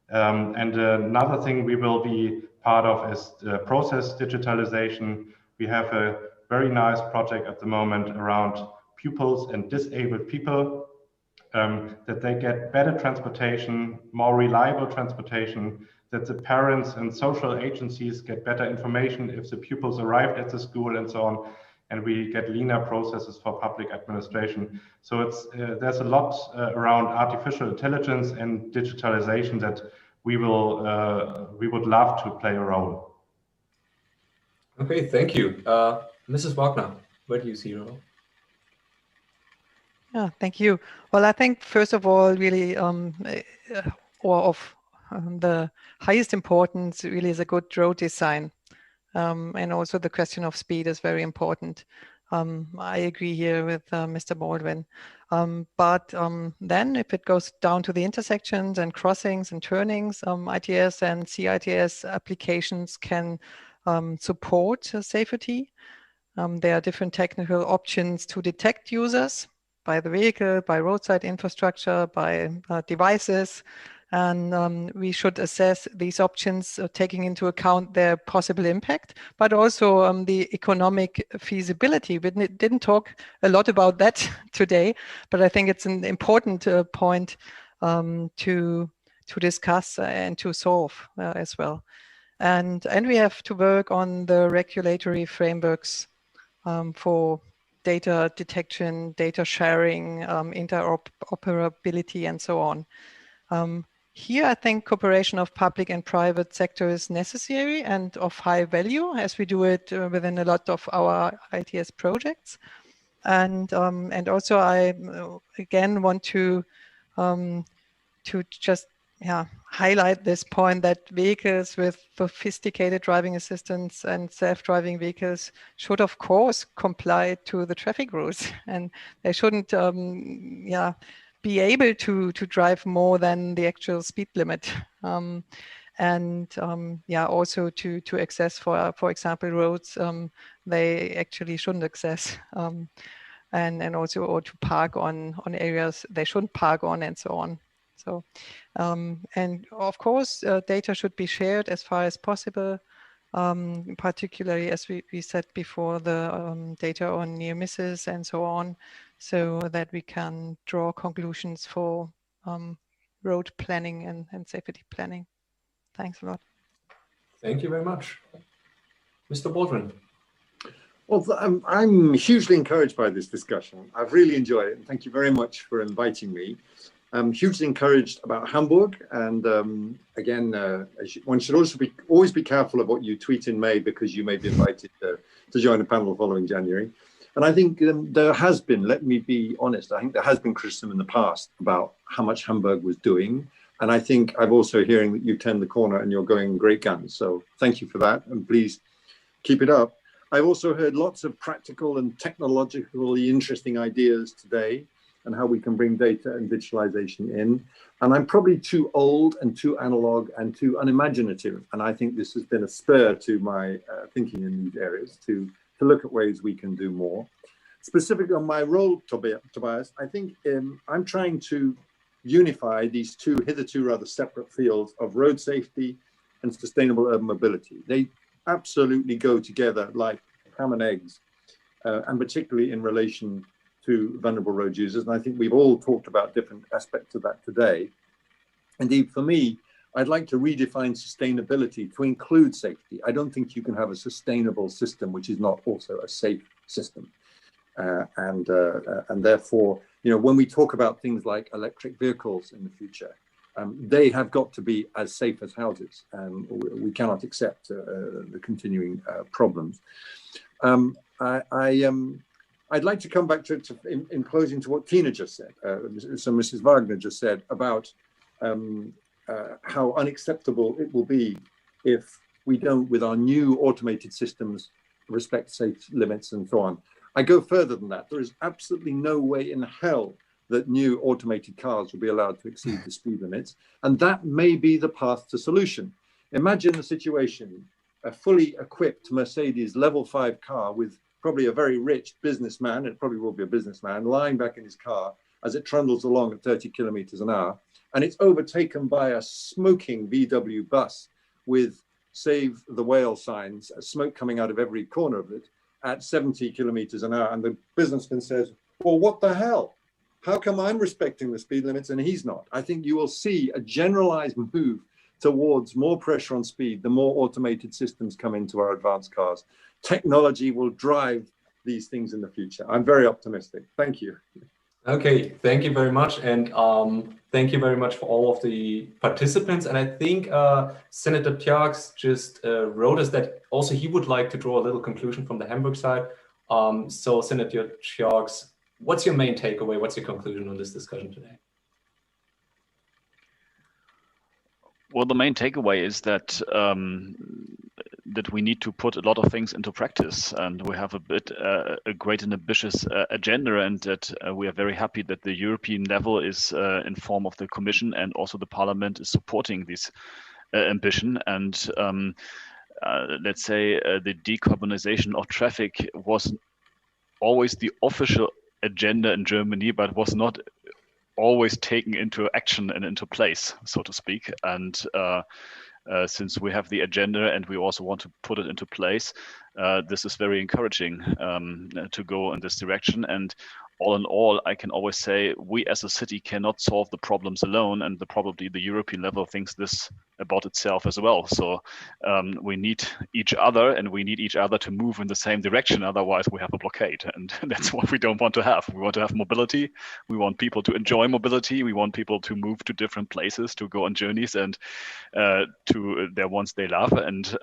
And another thing we will be part of is process digitalization. We have a very nice project at the moment around pupils and disabled people, that they get better transportation, more reliable transportation, that the parents and social agencies get better information if the pupils arrived at the school and so on, and we get leaner processes for public administration. So it's there's a lot around artificial intelligence and digitalization that we would love to play a role. Okay, thank you. Mrs. Wagner, where do you see your role? Yeah, thank you. Well, I think first of all, really, the highest importance really is a good road design. And also the question of speed is very important. I agree here with Mr. Baldwin. But then if it goes down to the intersections and crossings and turnings, ITS and CITS applications can support safety. There are different technical options to detect users by the vehicle, by roadside infrastructure, by devices. And we should assess these options taking into account their possible impact, but also the economic feasibility. We didn't talk a lot about that today, but I think it's an important point to discuss and to solve as well. And we have to work on the regulatory frameworks for data detection, data sharing, interoperability, and so on. Here, I think cooperation of public and private sector is necessary and of high value, as we do it within a lot of our ITS projects. And also, I again want to just highlight this point that vehicles with sophisticated driving assistance and self-driving vehicles should, of course, comply to the traffic rules, and they shouldn't, be able to drive more than the actual speed limit, also to access, for example, roads they actually shouldn't access, and also or to park on areas they shouldn't park on, and so on. So, and of course, data should be shared as far as possible, particularly as we said before, the data on near misses and so on, so that we can draw conclusions for road planning and safety planning. Thanks a lot. Thank you very much. Mr. Baldwin. Well, I'm hugely encouraged by this discussion. I've really enjoyed it. And thank you very much for inviting me. I'm hugely encouraged about Hamburg, and again, one should also always be careful of what you tweet in May, because you may be invited to join a panel following January. And I think there has been, let me be honest, I think there has been criticism in the past about how much Hamburg was doing, and I think I'm also hearing that you turned the corner and you're going great guns. So thank you for that, and please keep it up. I've also heard lots of practical and technologically interesting ideas today, and how we can bring data and digitalization in. And I'm probably too old and too analog and too unimaginative. And I think this has been a spur to my thinking in these areas to look at ways we can do more. Specifically on my role, Tobias, I think I'm trying to unify these two hitherto rather separate fields of road safety and sustainable urban mobility. They absolutely go together like ham and eggs, and particularly in relation to vulnerable road users. And I think we've all talked about different aspects of that today. Indeed, for me, I'd like to redefine sustainability to include safety. I don't think you can have a sustainable system which is not also a safe system. And therefore, when we talk about things like electric vehicles in the future, they have got to be as safe as houses. We cannot accept the continuing problems. I'd like to come back to in closing to what Tina just said, so Mrs. Wagner just said about how unacceptable it will be if we don't, with our new automated systems, respect safe limits and so on. I go further than that. There is absolutely no way in hell that new automated cars will be allowed to exceed the speed limits. And that may be the path to solution. Imagine the situation, a fully equipped Mercedes level 5 car with probably a very rich businessman, it probably will be a businessman, lying back in his car as it trundles along at 30 kilometers an hour, and it's overtaken by a smoking VW bus with Save the Whale signs, smoke coming out of every corner of it at 70 kilometers an hour. And the businessman says, well, what the hell? How come I'm respecting the speed limits and he's not? I think you will see a generalized move towards more pressure on speed the more automated systems come into our advanced cars. Technology will drive these things in the future. I'm very optimistic. Thank you. Okay, thank you very much. And thank you very much for all of the participants. And I think Senator Tjax just wrote us that also he would like to draw a little conclusion from the Hamburg side. So Senator Tjax, what's your main takeaway? What's your conclusion on this discussion today? Well, the main takeaway is that that we need to put a lot of things into practice, and we have a great and ambitious agenda, and that we are very happy that the European level is in form of the Commission, and also the Parliament is supporting this ambition. And let's say the decarbonization of traffic was always the official agenda in Germany, but was not always taken into action and into place, so to speak. And since we have the agenda and we also want to put it into place, this is very encouraging to go in this direction. And all in all, I can always say we as a city cannot solve the problems alone, and probably the European level thinks this about itself as well. So we need each other, and we need each other to move in the same direction. Otherwise, we have a blockade, and that's what we don't want to have. We want to have mobility. We want people to enjoy mobility. We want people to move to different places, to go on journeys and to their ones they love. And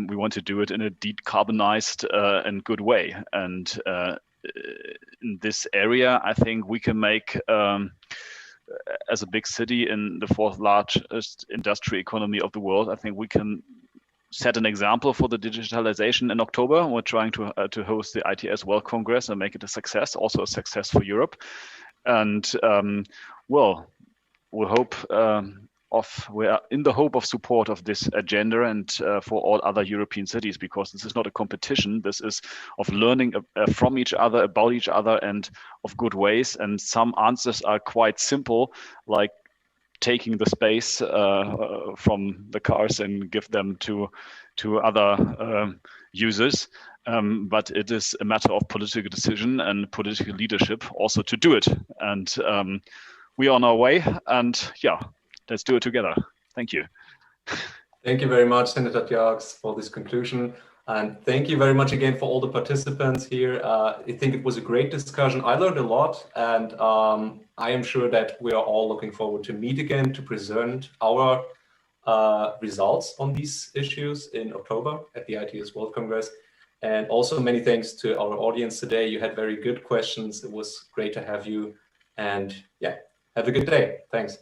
we want to do it in a decarbonized and good way. And in this area, I think we can make, as a big city in the fourth largest industry economy of the world, I think we can set an example for the digitalization in October. We're trying to host the ITS World Congress and make it a success, also a success for Europe. And well, we hope we are in the hope of support of this agenda and for all other European cities, because this is not a competition. This is of learning from each other, about each other, and of good ways. And some answers are quite simple, like taking the space from the cars and give them to other users. But it is a matter of political decision and political leadership also to do it. And we are on our way. And yeah, let's do it together. Thank you. Thank you very much, Senator Tjax, for this conclusion. And thank you very much again for all the participants here. I think it was a great discussion. I learned a lot, and I am sure that we are all looking forward to meet again to present our results on these issues in October at the ITS World Congress. And also many thanks to our audience today. You had very good questions. It was great to have you. And yeah, have a good day. Thanks.